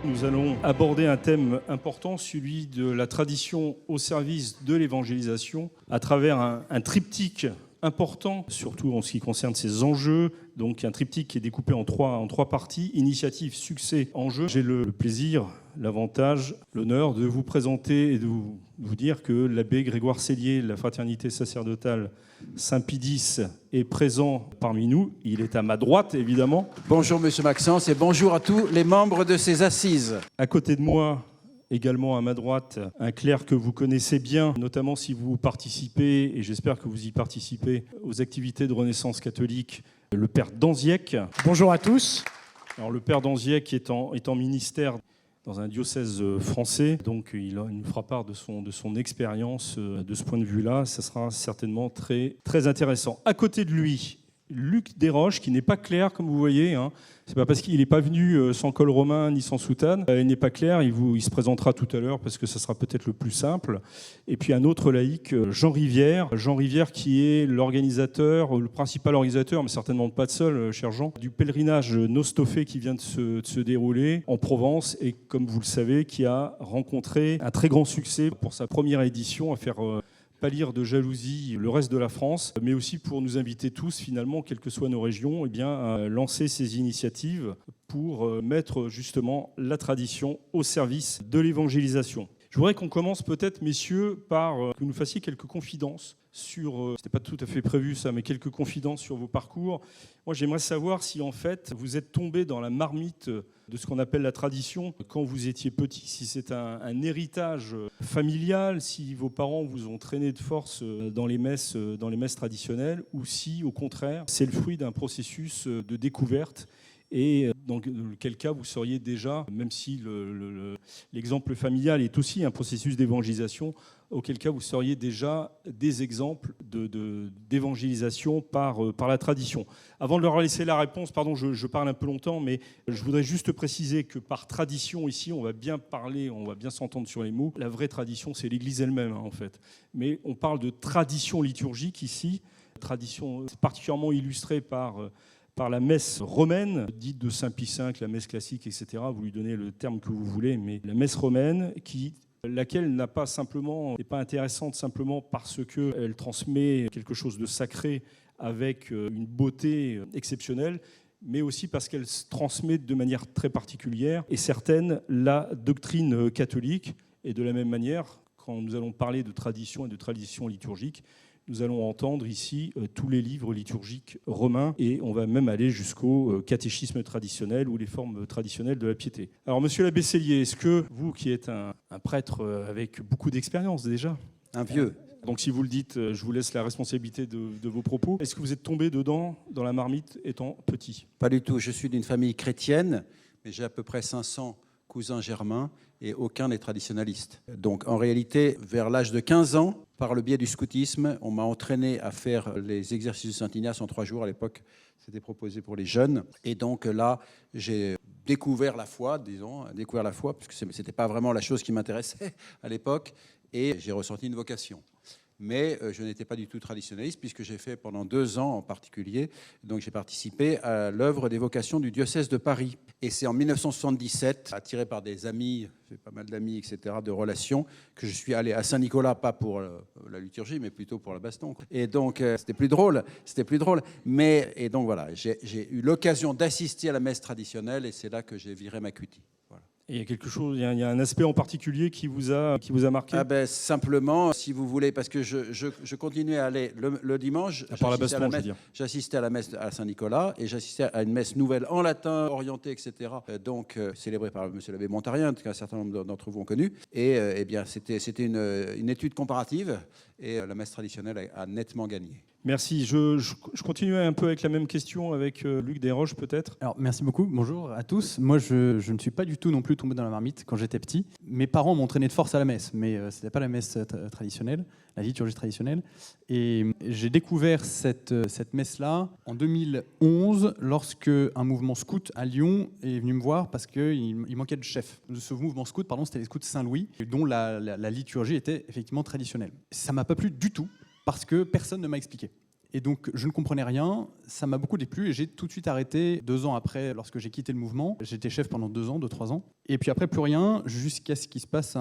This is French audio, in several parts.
Nous allons aborder un thème important, celui de la tradition au service de l'évangélisation, à travers un triptyque important, surtout en ce qui concerne ses enjeux. Donc un triptyque qui est découpé en trois parties, initiative, succès, enjeu. J'ai le plaisir, l'avantage, l'honneur de vous présenter et de vous dire que l'abbé Grégoire Sellier, de la fraternité sacerdotale Saint-Pie X, est présent parmi nous. Il est à ma droite, évidemment. Bonjour Monsieur Maxence et bonjour à tous les membres de ces assises. À côté de moi, également à ma droite, un clerc que vous connaissez bien, notamment si vous participez, et j'espère que vous y participez, aux activités de Renaissance catholique, le père Danziec. Bonjour à tous. Alors, le père Danziec est en ministère dans un diocèse français, donc il nous fera part de son expérience de ce point de vue-là. Ça sera certainement très, très intéressant. À côté de lui, Luc Desroches, qui n'est pas clerc, comme vous voyez. Hein. C'est pas parce qu'il n'est pas venu sans col romain ni sans soutane. Il n'est pas clerc, il se présentera tout à l'heure parce que ça sera peut-être le plus simple. Et puis un autre laïc, Jean Rivière. Jean Rivière qui est l'organisateur, le principal organisateur, mais certainement pas de seul, cher Jean, du pèlerinage Nostofé qui vient de se dérouler en Provence et, comme vous le savez, qui a rencontré un très grand succès pour sa première édition, à faire pâlir de jalousie le reste de la France, mais aussi pour nous inviter tous, finalement, quelles que soient nos régions, à lancer ces initiatives pour mettre justement la tradition au service de l'évangélisation. Je voudrais qu'on commence peut-être, messieurs, par que vous nous fassiez quelques confidences sur, c'était pas tout à fait prévu ça, mais quelques confidences sur vos parcours. Moi, j'aimerais savoir si en fait vous êtes tombé dans la marmite de ce qu'on appelle la tradition quand vous étiez petit, si c'est un héritage familial, si vos parents vous ont traîné de force dans les messes traditionnelles, ou si au contraire c'est le fruit d'un processus de découverte. Et dans quel cas vous seriez déjà, même si l'exemple familial est aussi un processus d'évangélisation, auquel cas vous seriez déjà des exemples d'évangélisation par la tradition. Avant de leur laisser la réponse, pardon, je parle un peu longtemps, mais je voudrais juste préciser que par tradition, ici, on va bien parler, on va bien s'entendre sur les mots. La vraie tradition, c'est l'Église elle-même, hein, en fait. Mais on parle de tradition liturgique ici. Tradition particulièrement illustrée par la messe romaine, dite de Saint Pie V, la messe classique, etc. Vous lui donnez le terme que vous voulez, mais la messe romaine, laquelle n'est pas intéressante simplement parce qu'elle transmet quelque chose de sacré avec une beauté exceptionnelle, mais aussi parce qu'elle transmet de manière très particulière et certaine la doctrine catholique. Et de la même manière, quand nous allons parler de tradition et de tradition liturgique, nous allons entendre ici tous les livres liturgiques romains et on va même aller jusqu'au catéchisme traditionnel ou les formes traditionnelles de la piété. Alors, monsieur l'abbé Sellier, est-ce que vous, qui êtes un prêtre avec beaucoup d'expérience déjà, un vieux, donc si vous le dites, je vous laisse la responsabilité de vos propos, est-ce que vous êtes tombé dedans, dans la marmite, étant petit ? Pas du tout. Je suis d'une famille chrétienne, mais j'ai à peu près 500 cousins germains et aucun n'est traditionnaliste. Donc en réalité, vers l'âge de 15 ans, par le biais du scoutisme, on m'a entraîné à faire les exercices de Saint-Ignace en 3 jours. À l'époque, c'était proposé pour les jeunes. Et donc là, j'ai découvert la foi, puisque ce n'était pas vraiment la chose qui m'intéressait à l'époque, et j'ai ressenti une vocation. Mais je n'étais pas du tout traditionnaliste, puisque j'ai fait pendant 2 ans en particulier, donc j'ai participé à l'œuvre des vocations du diocèse de Paris. Et c'est en 1977, attiré par des amis, j'ai pas mal d'amis, etc., de relations, que je suis allé à Saint-Nicolas, pas pour la liturgie, mais plutôt pour la baston. Et donc c'était plus drôle. Et donc voilà, j'ai eu l'occasion d'assister à la messe traditionnelle, et c'est là que j'ai viré ma cutie. Voilà. Et il y a quelque chose, il y a un aspect en particulier qui vous a marqué ? Simplement, si vous voulez, parce que je continuais à aller le dimanche. À part la baston, je veux dire. J'assistais à la messe à Saint-Nicolas et j'assistais à une messe nouvelle en latin, orientée, etc. Donc célébrée par M. l'abbé Montarien, qu'un certain nombre d'entre vous ont connu. Et eh bien, c'était une étude comparative et la messe traditionnelle a nettement gagné. Merci. Je continue un peu avec la même question avec Luc Desroches, peut-être. Alors, merci beaucoup. Bonjour à tous. Moi, je ne suis pas du tout non plus tombé dans la marmite quand j'étais petit. Mes parents m'ont traîné de force à la messe, mais ce n'était pas la messe traditionnelle, la liturgie traditionnelle. Et j'ai découvert cette messe-là en 2011, lorsque un mouvement scout à Lyon est venu me voir parce qu'il manquait de chef. Ce mouvement scout, c'était les scouts Saint-Louis, dont la liturgie était effectivement traditionnelle. Ça ne m'a pas plu du tout, parce que personne ne m'a expliqué. Et donc, je ne comprenais rien. Ça m'a beaucoup déplu et j'ai tout de suite arrêté 2 ans après, lorsque j'ai quitté le mouvement. J'étais chef pendant 2 ans, 3 ans. Et puis après, plus rien, jusqu'à ce qu'il se passe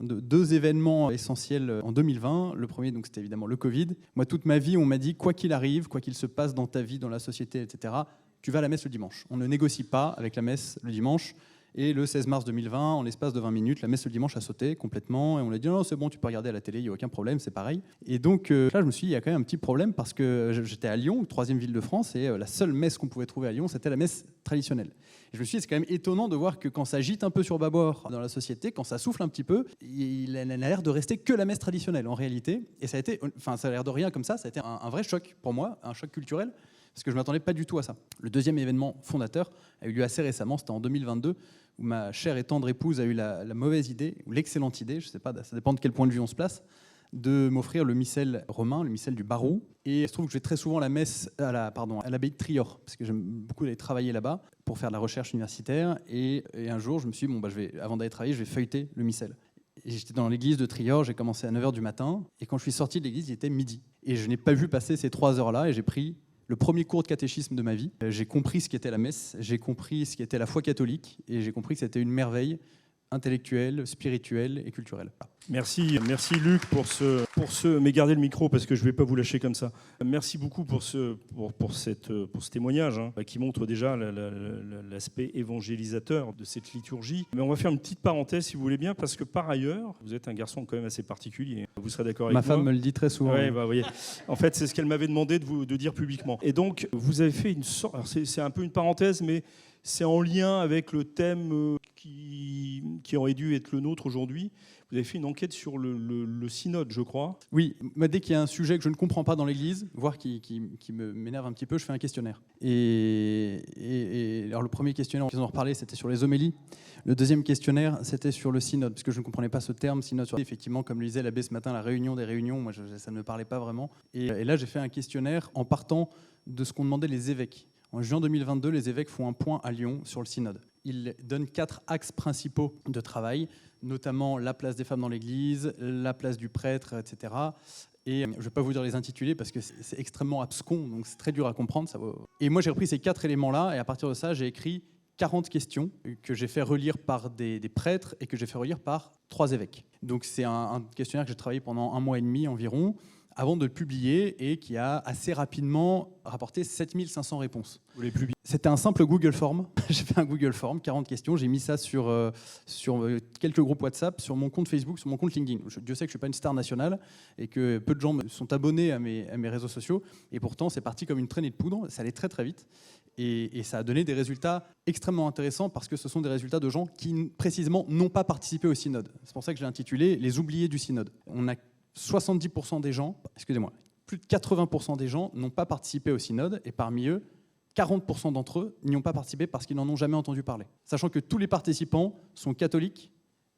2 événements essentiels en 2020. Le premier, donc, c'était évidemment le Covid. Moi, toute ma vie, on m'a dit, quoi qu'il arrive, quoi qu'il se passe dans ta vie, dans la société, etc., tu vas à la messe le dimanche. On ne négocie pas avec la messe le dimanche. Et le 16 mars 2020, en l'espace de 20 minutes, la messe le dimanche a sauté complètement. Et on a dit non, c'est bon, tu peux regarder à la télé, il n'y a aucun problème, c'est pareil. Et donc là, je me suis dit, il y a quand même un petit problème parce que j'étais à Lyon, 3e ville de France, et la seule messe qu'on pouvait trouver à Lyon, c'était la messe traditionnelle. Et je me suis dit, c'est quand même étonnant de voir que quand ça agite un peu sur bâbord dans la société, quand ça souffle un petit peu, il a l'air de rester que la messe traditionnelle en réalité. Et ça a l'air de rien comme ça a été un vrai choc pour moi, un choc culturel. Parce que je ne m'attendais pas du tout à ça. Le deuxième événement fondateur a eu lieu assez récemment, c'était en 2022, où ma chère et tendre épouse a eu la mauvaise idée, ou l'excellente idée, je ne sais pas, ça dépend de quel point de vue on se place, de m'offrir le missel romain, le missel du Barou. Et il se trouve que je vais très souvent à la messe à l'abbaye de Trior, parce que j'aime beaucoup aller travailler là-bas pour faire de la recherche universitaire. Et un jour, je me suis dit, avant d'aller travailler, je vais feuilleter le missel. Et j'étais dans l'église de Trior, j'ai commencé à 9h du matin, et quand je suis sorti de l'église, il était midi. Et je n'ai pas vu passer ces 3 heures-là, et j'ai pris le premier cours de catéchisme de ma vie. J'ai compris ce qu'était la messe, j'ai compris ce qu'était la foi catholique, et j'ai compris que c'était une merveille intellectuelle, spirituelle et culturelle. Merci Luc pour ce, mais gardez le micro parce que je ne vais pas vous lâcher comme ça. Merci beaucoup pour ce témoignage qui montre déjà l'aspect évangélisateur de cette liturgie. Mais on va faire une petite parenthèse si vous voulez bien, parce que par ailleurs, vous êtes un garçon quand même assez particulier. Vous serez d'accord avec moi. Ma femme me le dit très souvent. Ouais, voyez. En fait, c'est ce qu'elle m'avait demandé de dire publiquement. Et donc, vous avez fait une sorte... Alors c'est un peu une parenthèse, mais c'est en lien avec le thème qui aurait dû être le nôtre aujourd'hui. Vous avez fait une enquête sur le synode, je crois. Oui, dès qu'il y a un sujet que je ne comprends pas dans l'Église, voire qui m'énerve un petit peu, je fais un questionnaire. Et alors le premier questionnaire, on en reparlait, c'était sur les homélies. Le deuxième questionnaire, c'était sur le synode, parce que je ne comprenais pas ce terme, synode. Effectivement, comme le disait l'abbé ce matin, la réunion des réunions, moi ça ne me parlait pas vraiment. Et là, j'ai fait un questionnaire en partant de ce qu'ont demandé les évêques. En juin 2022, les évêques font un point à Lyon sur le synode. Ils donnent 4 axes principaux de travail, notamment la place des femmes dans l'Église, la place du prêtre, etc. Et je ne vais pas vous dire les intitulés parce que c'est extrêmement abscon, donc c'est très dur à comprendre. Et moi, j'ai repris ces 4 éléments-là, et à partir de ça, j'ai écrit 40 questions que j'ai fait relire par des prêtres et que j'ai fait relire par 3 évêques. Donc c'est un questionnaire que j'ai travaillé pendant 1 mois et demi environ, avant de le publier, et qui a assez rapidement rapporté 7500 réponses. Vous l'avez publié ? C'était un simple Google Form. J'ai fait un Google Form, 40 questions. J'ai mis ça sur quelques groupes WhatsApp, sur mon compte Facebook, sur mon compte LinkedIn. Dieu sait que je ne suis pas une star nationale et que peu de gens sont abonnés à mes réseaux sociaux. Et pourtant, c'est parti comme une traînée de poudre. Ça allait très très vite. Et ça a donné des résultats extrêmement intéressants parce que ce sont des résultats de gens qui, précisément, n'ont pas participé au synode. C'est pour ça que je l'ai intitulé « Les oubliés du synode ». On a 70% des gens, plus de 80% des gens n'ont pas participé au synode, et parmi eux, 40% d'entre eux n'y ont pas participé parce qu'ils n'en ont jamais entendu parler. Sachant que tous les participants sont catholiques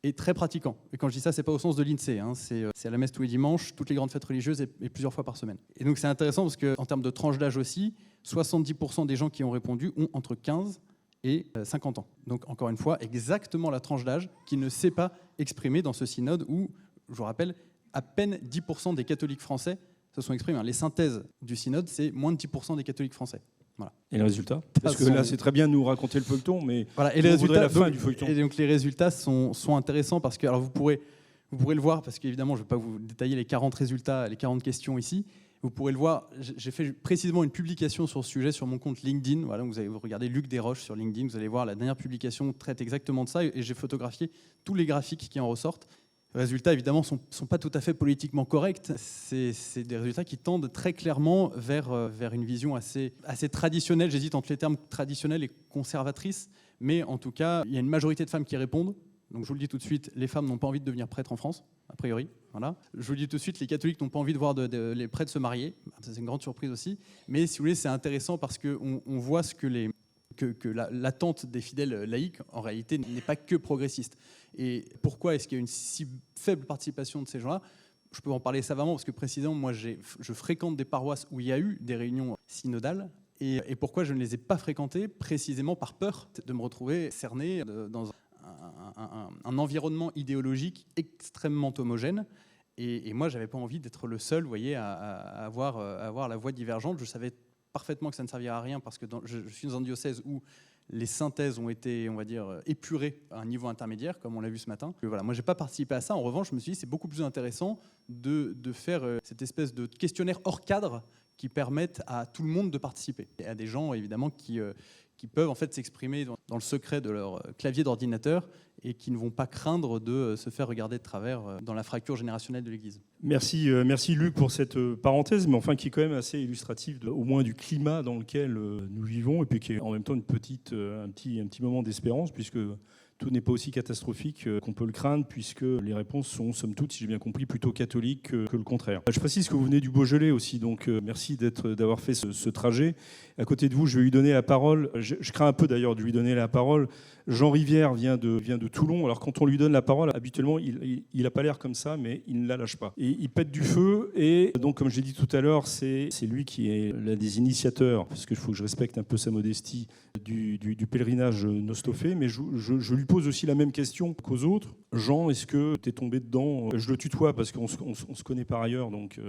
et très pratiquants. Et quand je dis ça, c'est pas au sens de l'INSEE, c'est à la messe tous les dimanches, toutes les grandes fêtes religieuses et plusieurs fois par semaine. Et donc c'est intéressant parce qu'en termes de tranche d'âge aussi, 70% des gens qui ont répondu ont entre 15 et 50 ans. Donc encore une fois, exactement la tranche d'âge qui ne s'est pas exprimée dans ce synode où, je vous rappelle, à peine 10% des catholiques français se sont exprimés. Les synthèses du synode, c'est moins de 10% des catholiques français. Voilà. Et le résultat ? Parce que là, c'est très bien de nous raconter le feuilleton, mais voilà. Et les résultats, la fin du feuilleton. Et donc les résultats sont intéressants parce que, alors vous pourrez le voir, parce qu'évidemment, je ne vais pas vous détailler les 40 résultats, les 40 questions ici. Vous pourrez le voir, j'ai fait précisément une publication sur ce sujet sur mon compte LinkedIn. Voilà, vous regardez Luc Desroches sur LinkedIn, vous allez voir, la dernière publication traite exactement de ça, et j'ai photographié tous les graphiques qui en ressortent. Les résultats, évidemment, ne sont pas tout à fait politiquement corrects. C'est des résultats qui tendent très clairement vers une vision assez traditionnelle. J'hésite entre les termes traditionnels et conservatrices, mais en tout cas, il y a une majorité de femmes qui répondent. Donc je vous le dis tout de suite, les femmes n'ont pas envie de devenir prêtres en France, a priori. Voilà. Je vous le dis tout de suite, les catholiques n'ont pas envie de voir les prêtres se marier. C'est une grande surprise aussi. Mais si vous voulez, c'est intéressant parce qu'on voit ce que l'attente des fidèles laïcs, en réalité, n'est pas que progressiste. Et pourquoi est-ce qu'il y a une si faible participation de ces gens-là ? Je peux en parler savamment parce que précisément, moi, je fréquente des paroisses où il y a eu des réunions synodales. Et pourquoi je ne les ai pas fréquentées ? Précisément par peur de me retrouver cerné dans un environnement idéologique extrêmement homogène Et moi, j'avais pas envie d'être le seul, vous voyez, à avoir la voix divergente. Je savais parfaitement que ça ne servirait à rien parce que je suis dans un diocèse où les synthèses ont été, on va dire, épurées à un niveau intermédiaire, comme on l'a vu ce matin. Voilà, moi, j'ai pas participé à ça. En revanche, je me suis dit, c'est beaucoup plus intéressant de faire cette espèce de questionnaire hors cadre qui permettent à tout le monde de participer. Et à des gens, évidemment, qui peuvent en fait s'exprimer dans le secret de leur clavier d'ordinateur et qui ne vont pas craindre de se faire regarder de travers dans la fracture générationnelle de l'Église. Merci Luc pour cette parenthèse, mais enfin qui est quand même assez illustrative, au moins du climat dans lequel nous vivons, et puis qui est en même temps un petit moment d'espérance, puisque tout n'est pas aussi catastrophique qu'on peut le craindre, puisque les réponses sont, somme toute, si j'ai bien compris, plutôt catholiques que le contraire. Je précise que vous venez du Beaujolais aussi, donc merci d'avoir fait ce trajet. À côté de vous, je vais lui donner la parole. Je crains un peu d'ailleurs de lui donner la parole. Jean Rivière vient de Toulon. Alors quand on lui donne la parole, habituellement, il n'a pas l'air comme ça, mais il ne la lâche pas. Et il pète du feu. Et donc, comme j'ai dit tout à l'heure, c'est lui qui est l'un des initiateurs, parce qu'il faut que je respecte un peu sa modestie, du pèlerinage Nostofé. Mais je lui pose aussi la même question qu'aux autres. Jean, est-ce que tu es tombé dedans ? Je le tutoie parce qu'on se connaît par ailleurs, donc...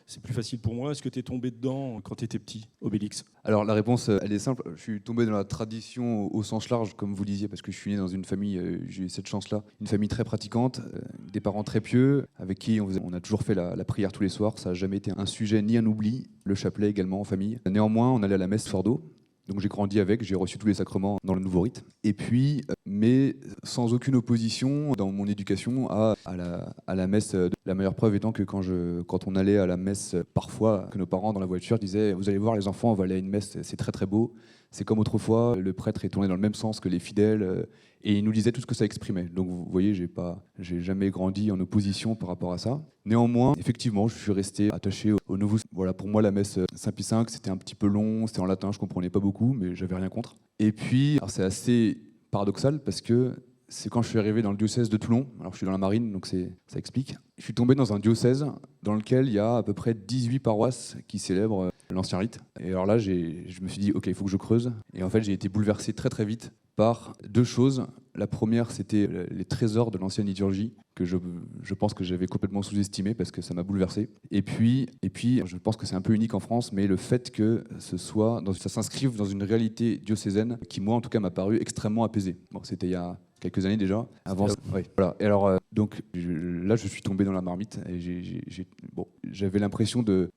c'est plus facile pour moi. Est-ce que tu es tombé dedans quand tu étais petit, Obélix ? Alors la réponse, elle est simple. Je suis tombé dans la tradition au sens large, comme vous disiez, parce que je suis né dans une famille, j'ai eu cette chance-là, une famille très pratiquante, des parents très pieux, avec qui on a toujours fait la prière tous les soirs. Ça n'a jamais été un sujet ni un oubli. Le chapelet également en famille. Néanmoins, on allait à la messe fort d'eau. Donc j'ai grandi avec, j'ai reçu tous les sacrements dans le nouveau rite. Et puis, mais sans aucune opposition dans mon éducation à la messe. La meilleure preuve étant que quand on allait à la messe, parfois, que nos parents dans la voiture disaient « Vous allez voir les enfants, on va aller à une messe, c'est très très beau. C'est comme autrefois, le prêtre est tourné dans le même sens que les fidèles. » Et il nous disait tout ce que ça exprimait. Donc vous voyez, j'ai jamais grandi en opposition par rapport à ça. Néanmoins, effectivement, je suis resté attaché au nouveau. Voilà, pour moi, la messe Saint-Pie V, c'était un petit peu long, c'était en latin, je comprenais pas beaucoup, mais j'avais rien contre. Et puis, alors c'est assez paradoxal parce que c'est quand je suis arrivé dans le diocèse de Toulon, alors je suis dans la marine, donc ça explique. Je suis tombé dans un diocèse dans lequel il y a à peu près 18 paroisses qui célèbrent l'ancien rite. Et alors là, je me suis dit, ok, il faut que je creuse. Et en fait, j'ai été bouleversé très très vite par deux choses. La première, c'était les trésors de l'ancienne liturgie, que je pense que j'avais complètement sous-estimé parce que ça m'a bouleversé. Et puis, je pense que c'est un peu unique en France, mais le fait que ça s'inscrive dans une réalité diocésaine qui, moi, en tout cas, m'a paru extrêmement apaisée. Bon, c'était il y a quelques années déjà. Avant, ouais, voilà. Et alors, donc là, je suis tombé dans la marmite et j'avais l'impression de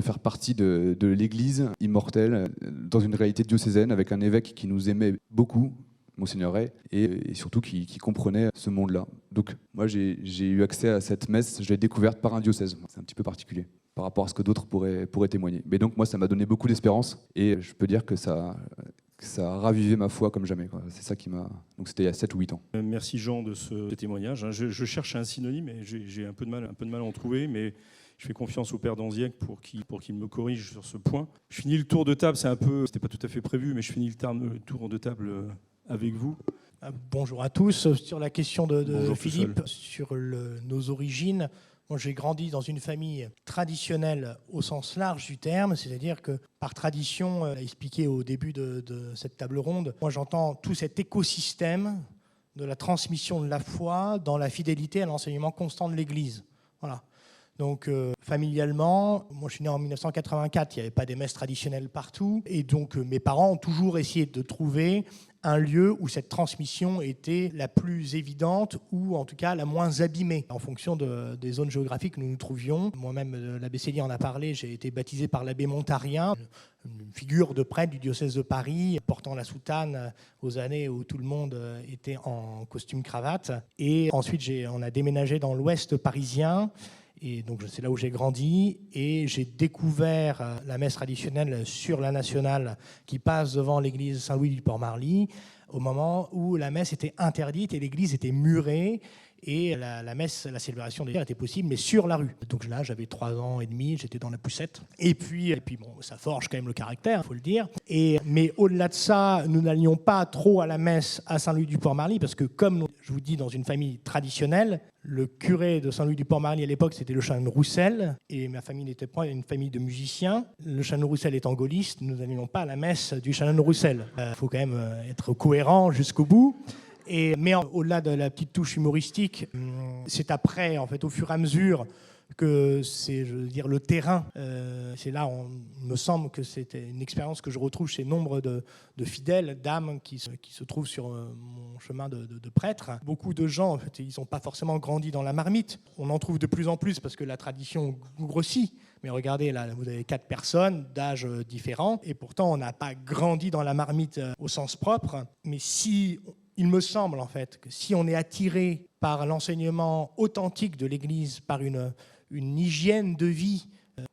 faire partie de l'Église immortelle dans une réalité diocésaine avec un évêque qui nous aimait beaucoup, Monseigneur Ray, et surtout qui comprenait ce monde-là. Donc moi, j'ai eu accès à cette messe, je l'ai découverte par un diocèse. C'est un petit peu particulier par rapport à ce que d'autres pourraient témoigner. Mais donc moi, ça m'a donné beaucoup d'espérance et je peux dire que ça a ravivé ma foi comme jamais, quoi. C'est ça qui m'a... Donc c'était il y a 7 ou 8 ans. Merci Jean de ce témoignage. Je cherche un synonyme et j'ai un peu de mal à en trouver, mais je fais confiance au père Danziac pour qu'il me corrige sur ce point. Je finis le tour de table, c'était pas tout à fait prévu, mais je finis le tour de table avec vous. Bonjour à tous. Sur la question de Bonjour Philippe, sur nos origines, moi j'ai grandi dans une famille traditionnelle au sens large du terme, c'est-à-dire que par tradition, l'a expliqué au début de cette table ronde, moi j'entends tout cet écosystème de la transmission de la foi dans la fidélité à l'enseignement constant de l'Église. Voilà. Donc familialement, moi je suis né en 1984, il n'y avait pas des messes traditionnelles partout, et donc mes parents ont toujours essayé de trouver un lieu où cette transmission était la plus évidente ou en tout cas la moins abîmée en fonction des zones géographiques où nous nous trouvions. Moi-même, l'abbé Célie en a parlé, j'ai été baptisé par l'abbé Montarien, une figure de prêtre du diocèse de Paris, portant la soutane aux années où tout le monde était en costume cravate. Et ensuite, on a déménagé dans l'ouest parisien. Et donc c'est là où j'ai grandi et j'ai découvert la messe traditionnelle sur la nationale qui passe devant l'église Saint-Louis du Port-Marly au moment où la messe était interdite et l'église était murée et la messe, la célébration des prières était possible mais sur la rue. Donc là j'avais 3 ans et demi, j'étais dans la poussette et puis bon, ça forge quand même le caractère, il faut le dire. Mais au-delà de ça, nous n'allions pas trop à la messe à Saint-Louis du Port-Marly parce que comme je vous dis dans une famille traditionnelle, le curé de Saint-Louis du Port-Marly à l'époque, c'était le chanoine Roussel, et ma famille n'était pas une famille de musiciens. Le chanoine Roussel étant gaulliste, nous n'allions pas à la messe du chanoine Roussel. Il faut quand même être cohérent jusqu'au bout. Mais au-delà de la petite touche humoristique, c'est après, en fait, au fur et à mesure que c'est, je veux dire, le terrain. C'est là, il me semble que c'était une expérience que je retrouve chez nombre de fidèles, d'âmes qui se trouvent sur mon chemin de prêtre. Beaucoup de gens, en fait, ils n'ont pas forcément grandi dans la marmite. On en trouve de plus en plus parce que la tradition grossit. Mais regardez, là, vous avez 4 personnes d'âges différents, et pourtant, on n'a pas grandi dans la marmite au sens propre. Mais il me semble, en fait, que si on est attiré par l'enseignement authentique de l'Église, par une hygiène de vie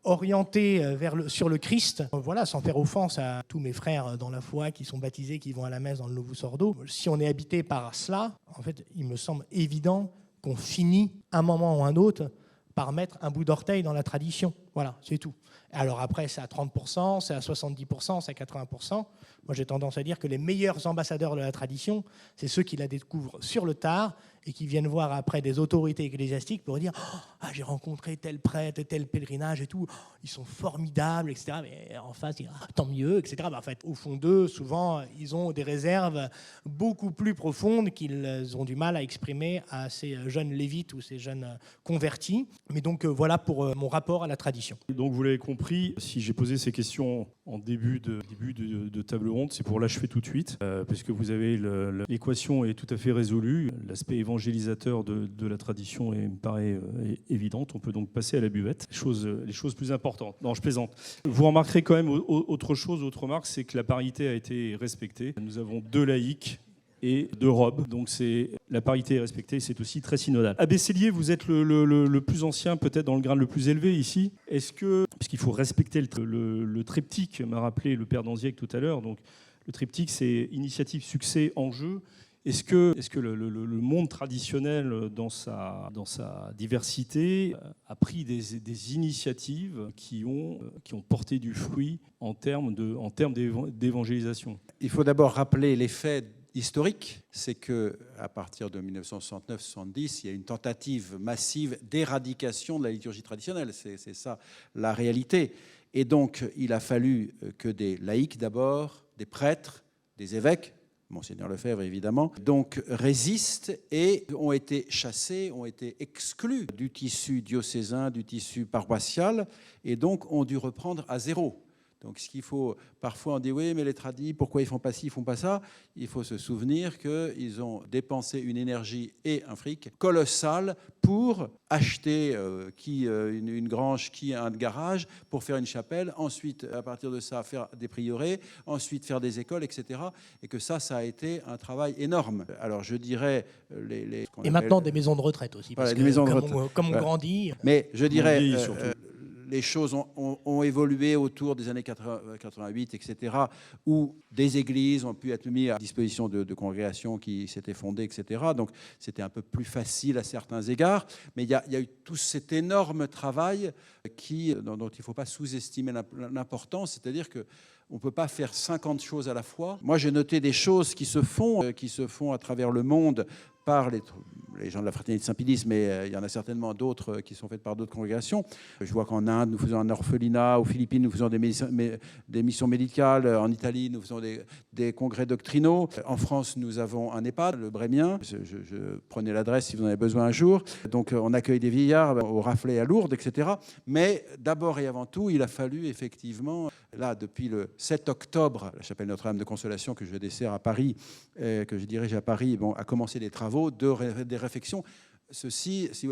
orientée sur le Christ, voilà, sans faire offense à tous mes frères dans la foi qui sont baptisés, qui vont à la messe dans le Novus Ordo, si on est habité par cela, en fait, il me semble évident qu'on finit, un moment ou un autre, par mettre un bout d'orteil dans la tradition. Voilà, c'est tout. Alors après, c'est à 30%, c'est à 70%, c'est à 80%. Moi, j'ai tendance à dire que les meilleurs ambassadeurs de la tradition, c'est ceux qui la découvrent sur le tard et qui viennent voir après des autorités ecclésiastiques pour dire « Ah, j'ai rencontré tel prêtre, tel pèlerinage et tout, ils sont formidables, etc. » Mais en face, ils disent « Tant mieux, etc. » En fait, au fond d'eux, souvent, ils ont des réserves beaucoup plus profondes qu'ils ont du mal à exprimer à ces jeunes lévites ou ces jeunes convertis. Mais donc, voilà pour mon rapport à la tradition. Donc, vous l'avez compris, si j'ai posé ces questions en début de table ronde, c'est pour l'achever tout de suite, puisque vous avez l'équation est tout à fait résolue. L'aspect évangélisateur de la tradition me paraît évidente. On peut donc passer à la buvette. Les choses plus importantes. Non, je plaisante. Vous remarquerez quand même autre remarque, c'est que la parité a été respectée. Nous avons 2 laïcs et 2 robes. Donc la parité est respectée, c'est aussi très synodal. Abbé Sellier, vous êtes le plus ancien, peut-être dans le grade le plus élevé ici. Parce qu'il faut respecter le triptyque, m'a rappelé le père Danziec tout à l'heure. Donc le triptyque, c'est initiative, succès, enjeu. Est-ce que le monde traditionnel, dans sa diversité, a pris des initiatives qui ont porté du fruit en termes d'évangélisation ? Il faut d'abord rappeler les faits historiques. C'est qu'à partir de 1969-70, il y a une tentative massive d'éradication de la liturgie traditionnelle. C'est ça la réalité. Et donc, il a fallu que des laïcs d'abord, des prêtres, des évêques, Monseigneur Lefebvre évidemment, donc résistent et ont été chassés, ont été exclus du tissu diocésain, du tissu paroissial, et donc ont dû reprendre à zéro. Donc ce qu'il faut, parfois on dit oui mais les tradis, pourquoi ils font pas ci, ils font pas ça. Il faut se souvenir qu'ils ont dépensé une énergie et un fric colossal pour acheter une grange, un garage, pour faire une chapelle, ensuite à partir de ça faire des prieurés, ensuite faire des écoles, etc. Et que ça a été un travail énorme. Alors je dirais... Et maintenant des maisons de retraite aussi, parce des maisons de retraite. Comme on grandit... Mais je dirais... les choses ont évolué autour des années 88, etc., où des églises ont pu être mises à disposition de congrégations qui s'étaient fondées, etc. Donc, c'était un peu plus facile à certains égards. Mais il y a eu tout cet énorme travail dont il ne faut pas sous-estimer l'importance, c'est-à-dire que on ne peut pas faire 50 choses à la fois. Moi, j'ai noté des choses qui se font à travers le monde par les gens de la Fraternité de Saint-Pédis, mais il y en a certainement d'autres qui sont faites par d'autres congrégations. Je vois qu'en Inde, nous faisons un orphelinat, aux Philippines, nous faisons des missions médicales, en Italie, nous faisons des congrès doctrinaux. En France, nous avons un EHPAD, le Brémien. Je prenais l'adresse si vous en avez besoin un jour. Donc, on accueille des vieillards au Raflay à Lourdes, etc. Mais d'abord et avant tout, il a fallu effectivement, là, depuis le 7 octobre, la chapelle Notre-Dame de Consolation que je dessert à Paris, que je dirige à Paris, a commencé des travaux, des réflexions.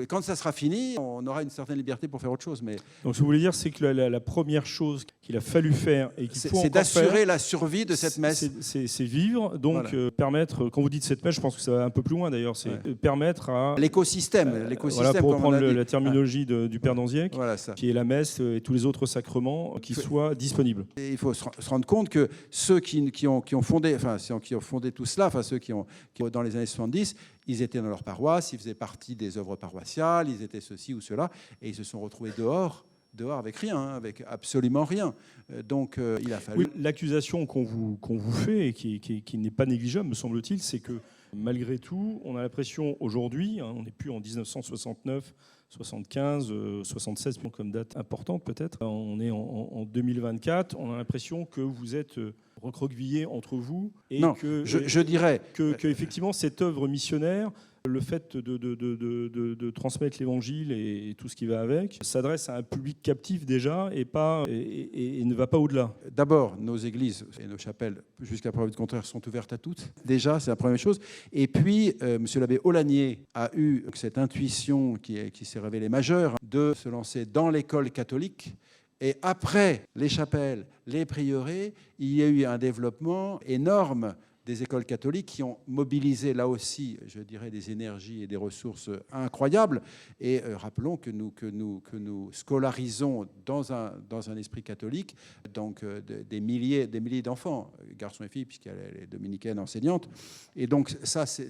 Quand ça sera fini, on aura une certaine liberté pour faire autre chose. Mais donc, ce que vous voulez dire, c'est que la première chose qu'il a fallu faire et qu'il faut encore faire, c'est d'assurer la survie de cette messe. C'est vivre, donc voilà. Permettre, quand vous dites cette messe, je pense que ça va un peu plus loin d'ailleurs, c'est permettre à... L'écosystème. Voilà, pour reprendre la terminologie du Père Danziec, voilà, qui est la messe et tous les autres sacrements qui soient disponibles. Et il faut se rendre compte que ceux qui ont fondé tout cela, ceux qui ont dans les années 70, ils étaient dans leur paroisse, ils faisaient partie des œuvres paroissiales, ils étaient ceci ou cela, et ils se sont retrouvés dehors avec rien, avec absolument rien. Donc il a fallu... Oui, l'accusation qu'on vous fait, et qui n'est pas négligeable, me semble-t-il, c'est que malgré tout, on a l'impression aujourd'hui, on n'est plus en 1969, 75, 76 comme date importante peut-être, on est en 2024, on a l'impression que vous êtes recroquevillé entre vous et Non, que je dirais... que effectivement cette œuvre missionnaire, le fait de transmettre l'évangile et tout ce qui va avec, s'adresse à un public captif déjà et ne va pas au-delà. D'abord, nos églises et nos chapelles, jusqu'à preuve du contraire, sont ouvertes à toutes. Déjà, c'est la première chose. Et puis, M. l'abbé Aulagnier a eu cette intuition qui s'est révélée majeure de se lancer dans l'école catholique. Et après les chapelles, les prieurés, il y a eu un développement énorme des écoles catholiques qui ont mobilisé là aussi, je dirais, des énergies et des ressources incroyables. Et rappelons que nous scolarisons dans un esprit catholique donc des milliers d'enfants, garçons et filles, puisqu'il y a les dominicaines enseignantes. Et donc ça, c'est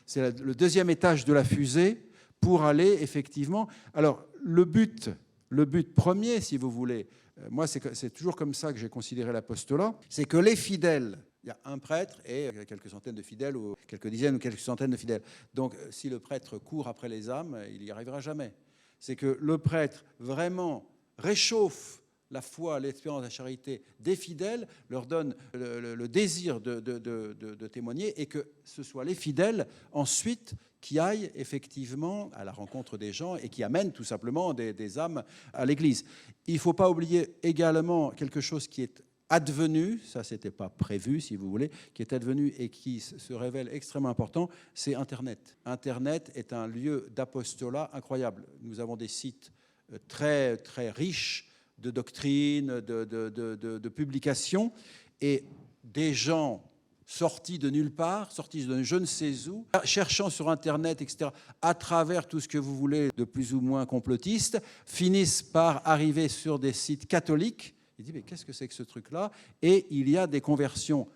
le deuxième étage de la fusée pour aller effectivement... Alors, le but premier, si vous voulez, moi, c'est toujours comme ça que j'ai considéré l'apostolat, c'est que les fidèles, il y a un prêtre et quelques centaines de fidèles, ou quelques dizaines ou quelques centaines de fidèles. Donc, si le prêtre court après les âmes, il n'y arrivera jamais. C'est que le prêtre vraiment réchauffe la foi, l'espérance, la charité des fidèles, leur donne le désir de témoigner, et que ce soit les fidèles ensuite qui aillent effectivement à la rencontre des gens et qui amènent tout simplement des âmes à l'Église. Il ne faut pas oublier également quelque chose qui est advenu, ça c'était pas prévu si vous voulez, qui est advenu et qui se révèle extrêmement important, c'est Internet. Internet est un lieu d'apostolat incroyable. Nous avons des sites très, très riches de doctrines, de publications, et des gens sortis de nulle part, sortis de je ne sais où, cherchant sur Internet, etc., à travers tout ce que vous voulez de plus ou moins complotiste, finissent par arriver sur des sites catholiques. Il dit, mais qu'est-ce que c'est que ce truc-là? Et il y a des conversions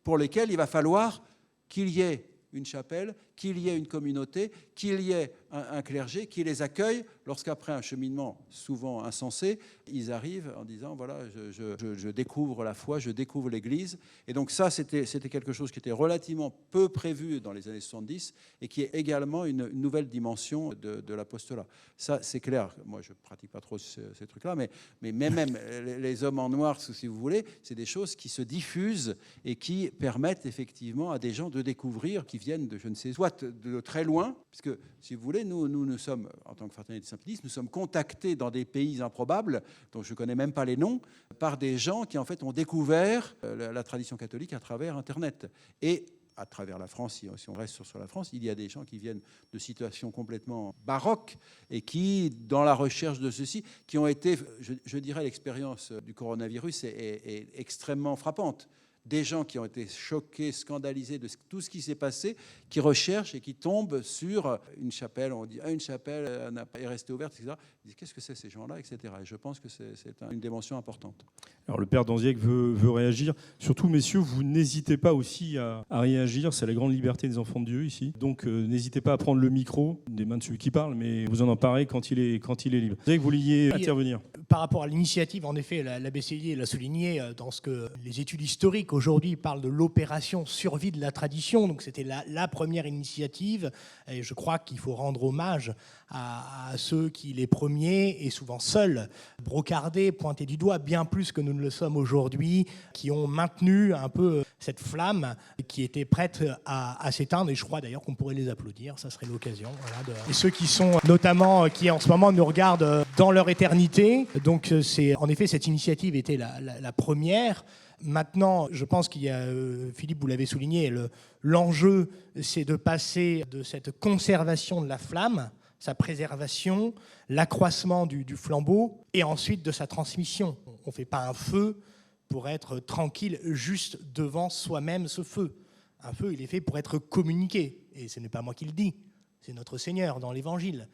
pour lesquelles il va falloir qu'il y ait une chapelle, qu'il y ait une communauté, qu'il y ait un clergé qui les accueille lorsqu'après un cheminement souvent insensé, ils arrivent en disant, voilà, je découvre la foi, je découvre l'Église. Et donc ça, c'était quelque chose qui était relativement peu prévu dans les années 70 et qui est également une nouvelle dimension de l'apostolat. Ça, c'est clair. Moi, je ne pratique pas trop ces trucs-là, mais même les hommes en noir, si vous voulez, c'est des choses qui se diffusent et qui permettent effectivement à des gens de découvrir, qui viennent de, je ne sais, soit de très loin, puisque, si vous voulez, nous sommes, en tant que Fraternité Saint-Pédis, nous sommes contactés dans des pays improbables, dont je ne connais même pas les noms, par des gens qui, en fait, ont découvert la tradition catholique à travers Internet. Et à travers la France, si on reste sur la France, il y a des gens qui viennent de situations complètement baroques et qui, dans la recherche de ceci, qui ont été, je dirais, l'expérience du coronavirus est extrêmement frappante. Des gens qui ont été choqués, scandalisés de tout ce qui s'est passé, qui recherchent et qui tombent sur une chapelle. On dit une chapelle est restée ouverte, etc. Ils disent qu'est-ce que c'est ces gens-là, etc. Et je pense que c'est une dimension importante. Alors le père Danziec veut réagir. Surtout, messieurs, vous n'hésitez pas aussi à réagir. C'est la grande liberté des enfants de Dieu ici. Donc n'hésitez pas à prendre le micro des mains de celui qui parle, mais vous en emparez quand il est libre. Vous savez que vous vouliez intervenir. Par rapport à l'initiative, en effet, l'abbé Sellier l'a souligné dans ce que les études historiques aujourd'hui parlent de l'opération survie de la tradition. Donc c'était la première initiative. Et je crois qu'il faut rendre hommage à ceux qui, les premiers, et souvent seuls, brocardés, pointés du doigt, bien plus que nous ne le sommes aujourd'hui, qui ont maintenu un peu cette flamme qui était prête à s'éteindre. Et je crois d'ailleurs qu'on pourrait les applaudir, ça serait l'occasion. Voilà, et ceux qui sont notamment, qui en ce moment nous regardent dans leur éternité. Donc en effet, cette initiative était la première. Maintenant, je pense qu'il y a, Philippe, vous l'avez souligné, l'enjeu, c'est de passer de cette conservation de la flamme, sa préservation, l'accroissement du flambeau, et ensuite de sa transmission. On ne fait pas un feu pour être tranquille juste devant soi-même ce feu. Un feu, il est fait pour être communiqué. Et ce n'est pas moi qui le dis, c'est notre Seigneur dans l'Évangile.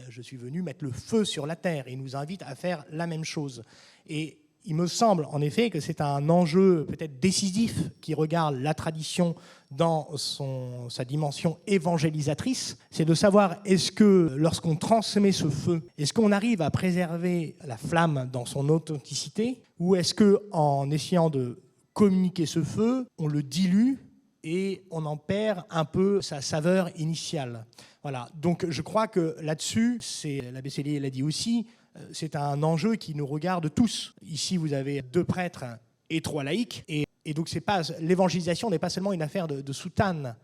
Je suis venu mettre le feu sur la terre, et il nous invite à faire la même chose. Et il me semble en effet que c'est un enjeu peut-être décisif qui regarde la tradition dans sa dimension évangélisatrice, c'est de savoir est-ce que lorsqu'on transmet ce feu, est-ce qu'on arrive à préserver la flamme dans son authenticité, ou est-ce qu'en essayant de communiquer ce feu, on le dilue et on en perd un peu sa saveur initiale. Voilà. Donc je crois que là-dessus, l'abbé Sellier l'a dit aussi, c'est un enjeu qui nous regarde tous. Ici, vous avez 2 prêtres et 3 laïcs. Et donc l'évangélisation n'est pas seulement une affaire de soutane,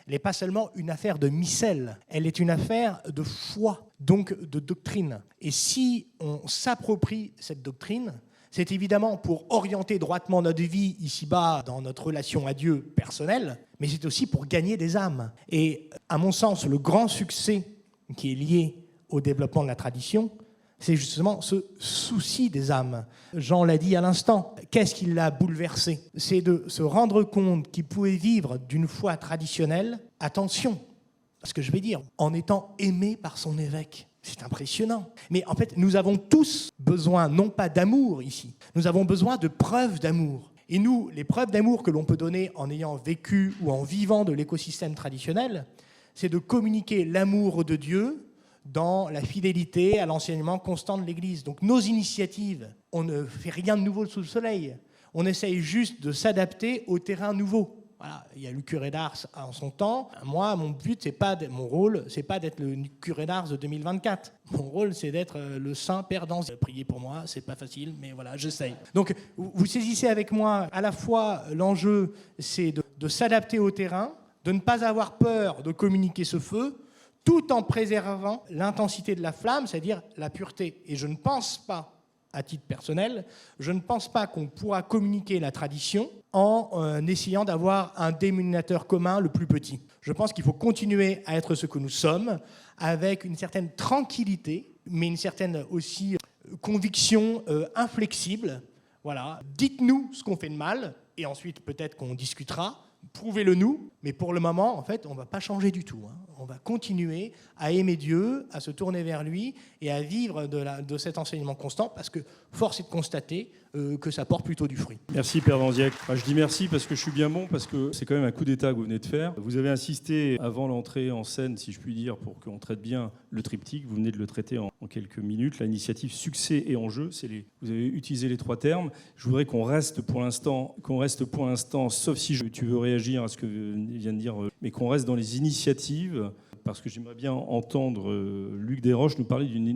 elle n'est pas seulement une affaire de missel, elle est une affaire de foi, donc de doctrine. Et si on s'approprie cette doctrine, c'est évidemment pour orienter droitement notre vie ici-bas dans notre relation à Dieu personnelle, mais c'est aussi pour gagner des âmes. Et à mon sens, le grand succès qui est lié au développement de la tradition, c'est justement ce souci des âmes. Jean l'a dit à l'instant. Qu'est-ce qui l'a bouleversé? C'est de se rendre compte qu'il pouvait vivre d'une foi traditionnelle, attention, ce que je vais dire, en étant aimé par son évêque. C'est impressionnant. Mais en fait, nous avons tous besoin, non pas d'amour ici, nous avons besoin de preuves d'amour. Et nous, les preuves d'amour que l'on peut donner en ayant vécu ou en vivant de l'écosystème traditionnel, c'est de communiquer l'amour de Dieu dans la fidélité à l'enseignement constant de l'Église. Donc nos initiatives, on ne fait rien de nouveau sous le soleil. On essaye juste de s'adapter au terrain nouveau. Voilà, il y a le curé d'Ars en son temps. Moi, mon rôle, c'est pas d'être le curé d'Ars de 2024. Mon rôle, c'est d'être le saint père d'Anzy. Priez pour moi, c'est pas facile, mais voilà, j'essaye. Donc, vous saisissez avec moi, à la fois, l'enjeu, c'est de s'adapter au terrain, de ne pas avoir peur de communiquer ce feu, tout en préservant l'intensité de la flamme, c'est-à-dire la pureté. Et je ne pense pas, à titre personnel, je ne pense pas qu'on pourra communiquer la tradition en essayant d'avoir un dénominateur commun le plus petit. Je pense qu'il faut continuer à être ce que nous sommes, avec une certaine tranquillité, mais une certaine aussi conviction inflexible. Voilà. Dites-nous ce qu'on fait de mal, et ensuite peut-être qu'on discutera. Prouvez-le nous, mais pour le moment, en fait, on ne va pas changer du tout. On va continuer à aimer Dieu, à se tourner vers lui et à vivre de cet enseignement constant, parce que force est de constater que ça porte plutôt du fruit. Merci Père Danziac. Je dis merci parce que je suis bien bon, parce que c'est quand même un coup d'État que vous venez de faire. Vous avez insisté avant l'entrée en scène, si je puis dire, pour qu'on traite bien le triptyque. Vous venez de le traiter en quelques minutes. L'initiative succès et enjeu, vous avez utilisé les 3 termes. Je voudrais qu'on reste pour l'instant, sauf si tu veux réagir à ce que vient de dire, mais qu'on reste dans les initiatives, parce que j'aimerais bien entendre Luc Desroches nous parler d'une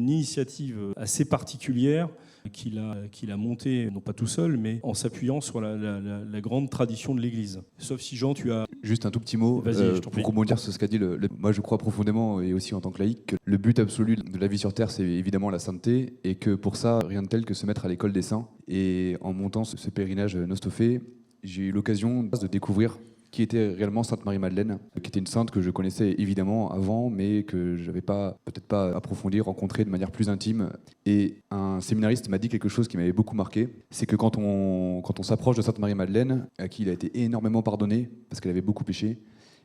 initiative assez particulière qu'il a montée, non pas tout seul, mais en s'appuyant sur la grande tradition de l'Église. Sauf si Jean, tu as... Juste un tout petit mot pour rebondir sur ce qu'a dit moi je crois profondément, et aussi en tant que laïc, que le but absolu de la vie sur Terre, c'est évidemment la sainteté, et que pour ça, rien de tel que se mettre à l'école des saints. Et en montant ce pèlerinage Nostopée, j'ai eu l'occasion de découvrir qui était réellement Sainte Marie-Madeleine, qui était une sainte que je connaissais évidemment avant, mais que je n'avais peut-être pas approfondi, rencontré de manière plus intime. Et un séminariste m'a dit quelque chose qui m'avait beaucoup marqué, c'est que quand on s'approche de Sainte Marie-Madeleine, à qui il a été énormément pardonné, parce qu'elle avait beaucoup péché,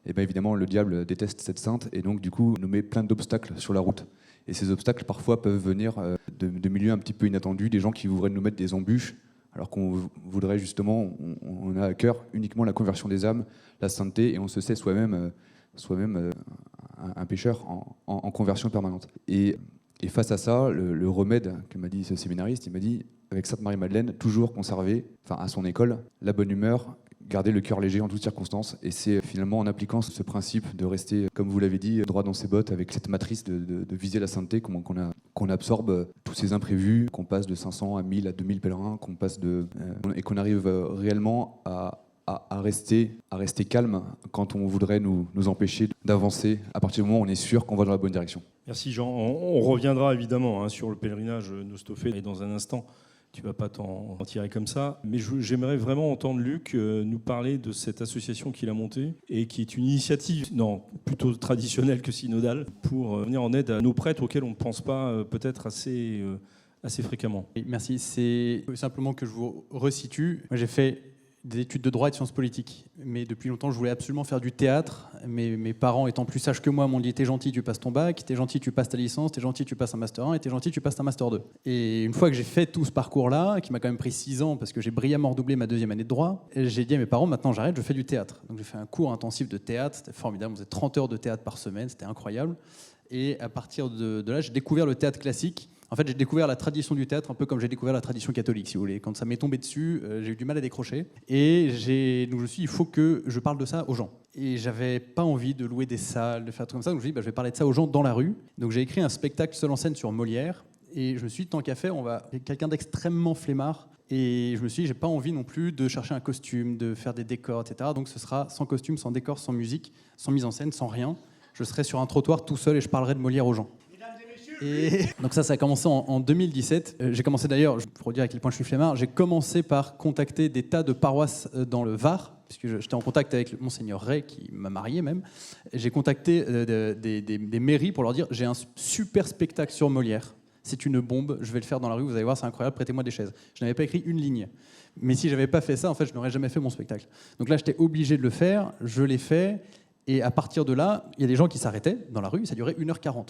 et bien évidemment le diable déteste cette sainte, et donc du coup nous met plein d'obstacles sur la route. Et ces obstacles parfois peuvent venir de milieux un petit peu inattendus, des gens qui voudraient nous mettre des embûches, alors qu'on voudrait justement, on a à cœur uniquement la conversion des âmes, la sainteté, et on se sait soi-même un pécheur en conversion permanente. Et face à ça, le remède que m'a dit ce séminariste, il m'a dit, avec Sainte Marie-Madeleine, toujours conserver, à son école, la bonne humeur, garder le cœur léger en toutes circonstances. Et c'est finalement en appliquant ce principe de rester, comme vous l'avez dit, droit dans ses bottes, avec cette matrice de viser la sainteté, qu'on absorbe tous ces imprévus, qu'on passe de 500 à 1000 à 2000 pèlerins, et qu'on arrive réellement à rester calme quand on voudrait nous empêcher d'avancer, à partir du moment où on est sûr qu'on va dans la bonne direction. Merci Jean. On reviendra évidemment sur le pèlerinage Nostopée dans un instant. Tu ne vas pas t'en tirer comme ça. Mais j'aimerais vraiment entendre Luc nous parler de cette association qu'il a montée et qui est une initiative, plutôt traditionnelle que synodale, pour venir en aide à nos prêtres auxquels on ne pense pas peut-être assez fréquemment. Merci. C'est simplement que je vous resitue. Moi, j'ai fait des études de droit et de sciences politiques. Mais depuis longtemps, je voulais absolument faire du théâtre. Mes parents, étant plus sages que moi, m'ont dit « t'es gentil, tu passes ton bac, t'es gentil, tu passes ta licence, t'es gentil, tu passes un master 1, et t'es gentil, tu passes un master 2 ». Et une fois que j'ai fait tout ce parcours-là, qui m'a quand même pris 6 ans, parce que j'ai brillamment redoublé ma 2e année de droit, j'ai dit à mes parents « maintenant j'arrête, je fais du théâtre ». Donc j'ai fait un cours intensif de théâtre, c'était formidable, on faisait 30 heures de théâtre par semaine, c'était incroyable. Et à partir de là, j'ai découvert le théâtre classique. En fait, j'ai découvert la tradition du théâtre un peu comme j'ai découvert la tradition catholique, si vous voulez. Quand ça m'est tombé dessus, j'ai eu du mal à décrocher. Et donc je me suis dit, il faut que je parle de ça aux gens. Et j'avais pas envie de louer des salles, de faire tout comme ça. Donc je me suis dit, je vais parler de ça aux gens dans la rue. Donc j'ai écrit un spectacle seul en scène sur Molière. Et je me suis dit, tant qu'à faire, on va quelqu'un d'extrêmement flemmard Et je me suis dit, j'ai pas envie non plus de chercher un costume, de faire des décors, etc. Donc ce sera sans costume, sans décor, sans musique, sans mise en scène, sans rien. Je serai sur un trottoir tout seul et je parlerai de Molière aux gens. Et donc ça a commencé en 2017. J'ai commencé d'ailleurs, pour dire à quel point je suis flemmard, j'ai commencé par contacter des tas de paroisses dans le Var, puisque j'étais en contact avec Monseigneur Ray, qui m'a marié même. J'ai contacté des mairies pour leur dire, j'ai un super spectacle sur Molière. C'est une bombe, je vais le faire dans la rue, vous allez voir, c'est incroyable, prêtez-moi des chaises. Je n'avais pas écrit une ligne. Mais si je n'avais pas fait ça, en fait, je n'aurais jamais fait mon spectacle. Donc là, j'étais obligé de le faire, je l'ai fait, et à partir de là, il y a des gens qui s'arrêtaient dans la rue, ça durait 1h40.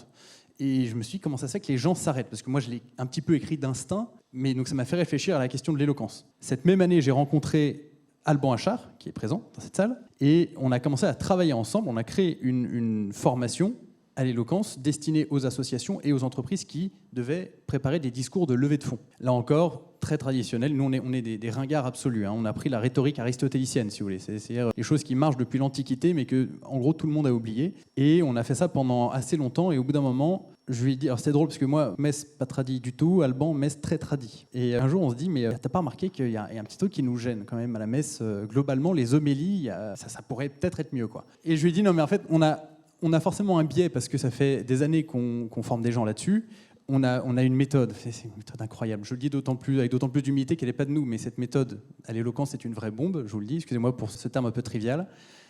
Et je me suis dit, comment ça se fait que les gens s'arrêtent? Parce que moi, je l'ai un petit peu écrit d'instinct, mais donc ça m'a fait réfléchir à la question de l'éloquence. Cette même année, j'ai rencontré Alban Achard, qui est présent dans cette salle, et on a commencé à travailler ensemble, on a créé une formation à l'éloquence destinée aux associations et aux entreprises qui devaient préparer des discours de levée de fonds. Là encore, très traditionnel. Nous, on est des ringards absolus. On a pris la rhétorique aristotélicienne, si vous voulez. C'est-à-dire les choses qui marchent depuis l'Antiquité, mais que, en gros, tout le monde a oublié. Et on a fait ça pendant assez longtemps. Et au bout d'un moment, je lui ai dit... Alors, c'était drôle, parce que moi, Metz, pas tradit du tout. Alban, Metz, très tradit. Et un jour, on se dit, mais t'as pas remarqué qu'il y a un petit truc qui nous gêne quand même à la messe? Globalement, les homélies, ça pourrait peut-être être mieux, quoi. Et je lui ai dit, non, mais en fait, on a forcément un biais, parce que ça fait des années qu'on forme des gens là-dessus. On a une méthode, c'est une méthode incroyable. Je le dis avec d'autant plus d'humilité qu'elle n'est pas de nous, mais cette méthode à l'éloquence, c'est une vraie bombe, je vous le dis, excusez-moi pour ce terme un peu trivial.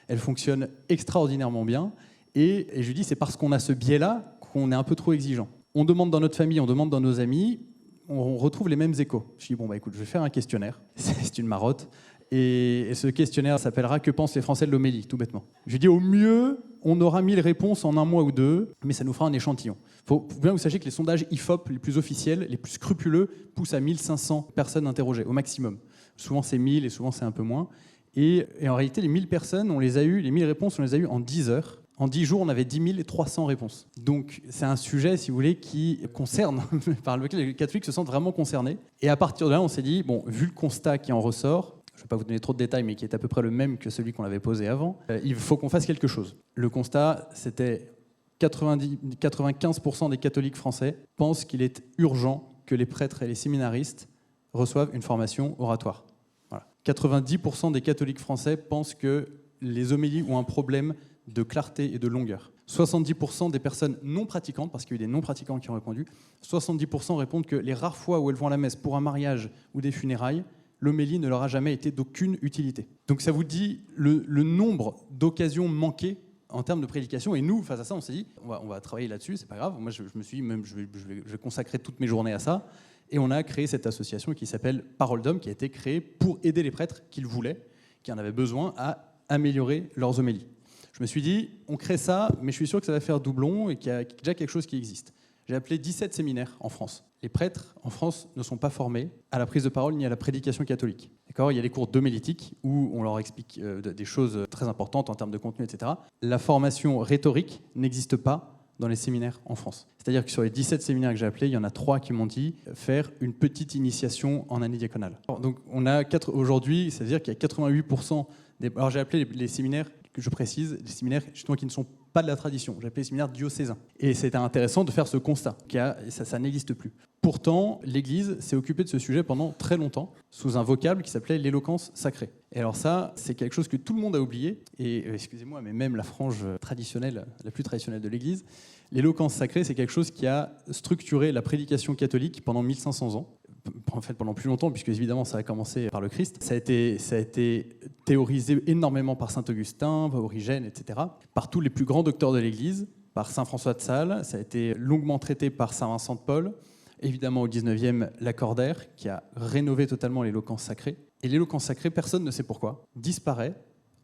Elle fonctionne extraordinairement bien. Et je lui dis, c'est parce qu'on a ce biais-là qu'on est un peu trop exigeant. On demande dans notre famille, on demande dans nos amis, on retrouve les mêmes échos. Je dis, bon, bah écoute, je vais faire un questionnaire. C'est une marotte. Et ce questionnaire s'appellera « Que pensent les Français de l'homélie ?» tout bêtement. Je lui dis, au mieux, on aura 1000 réponses en un mois ou deux, mais ça nous fera un échantillon. Il faut bien que vous sachiez que les sondages IFOP les plus officiels, les plus scrupuleux, poussent à 1500 personnes interrogées, au maximum. Souvent c'est 1000 et souvent c'est un peu moins. Et en réalité, les 1000 personnes, les 1000 réponses, on les a eues en 10 heures. En 10 jours, on avait 10 300 réponses. Donc c'est un sujet, si vous voulez, qui concerne, par lequel les catholiques se sentent vraiment concernés. Et à partir de là, on s'est dit, bon, vu le constat qui en ressort, je ne vais pas vous donner trop de détails, mais qui est à peu près le même que celui qu'on avait posé avant, il faut qu'on fasse quelque chose. Le constat, c'était 95% des catholiques français pensent qu'il est urgent que les prêtres et les séminaristes reçoivent une formation oratoire. Voilà. 90% des catholiques français pensent que les homélies ont un problème de clarté et de longueur. 70% des personnes non pratiquantes, parce qu'il y a eu des non-pratiquants qui ont répondu, 70% répondent que les rares fois où elles vont à la messe pour un mariage ou des funérailles, l'homélie ne leur a jamais été d'aucune utilité. Donc ça vous dit le nombre d'occasions manquées en termes de prédication. Et nous, face à ça, on s'est dit, on va travailler là-dessus, c'est pas grave. Moi, je me suis dit, même, je vais consacrer toutes mes journées à ça. Et on a créé cette association qui s'appelle Parole d'Homme, qui a été créée pour aider les prêtres qui le voulaient, qui en avaient besoin, à améliorer leurs homélies. Je me suis dit, on crée ça, mais je suis sûr que ça va faire doublon et qu'il y a déjà quelque chose qui existe. J'ai appelé 17 séminaires en France. Les prêtres en France ne sont pas formés à la prise de parole ni à la prédication catholique. D'accord ? Il y a des cours d'homélétique où on leur explique des choses très importantes en termes de contenu, etc. La formation rhétorique n'existe pas dans les séminaires en France. C'est-à-dire que sur les 17 séminaires que j'ai appelés, il y en a 3 qui m'ont dit faire une petite initiation en année diaconale. Donc on a aujourd'hui, c'est-à-dire qu'il y a 88% des... Alors j'ai appelé les séminaires, que je précise, les séminaires justement qui ne sont pas de la tradition. J'ai appelé les séminaires diocésains. Et c'était intéressant de faire ce constat, ça n'existe plus. Pourtant, l'Église s'est occupée de ce sujet pendant très longtemps, sous un vocable qui s'appelait l'éloquence sacrée. Et alors ça, c'est quelque chose que tout le monde a oublié, et excusez-moi, mais même la frange traditionnelle, la plus traditionnelle de l'Église, l'éloquence sacrée, c'est quelque chose qui a structuré la prédication catholique pendant 1500 ans. En fait, pendant plus longtemps, puisque évidemment ça a commencé par le Christ. Ça a été théorisé énormément par saint Augustin, par Origène, etc., par tous les plus grands docteurs de l'Église, par saint François de Sales, ça a été longuement traité par saint Vincent de Paul, évidemment au 19e, Lacordaire, qui a rénové totalement l'éloquence sacrée. Et l'éloquence sacrée, personne ne sait pourquoi, disparaît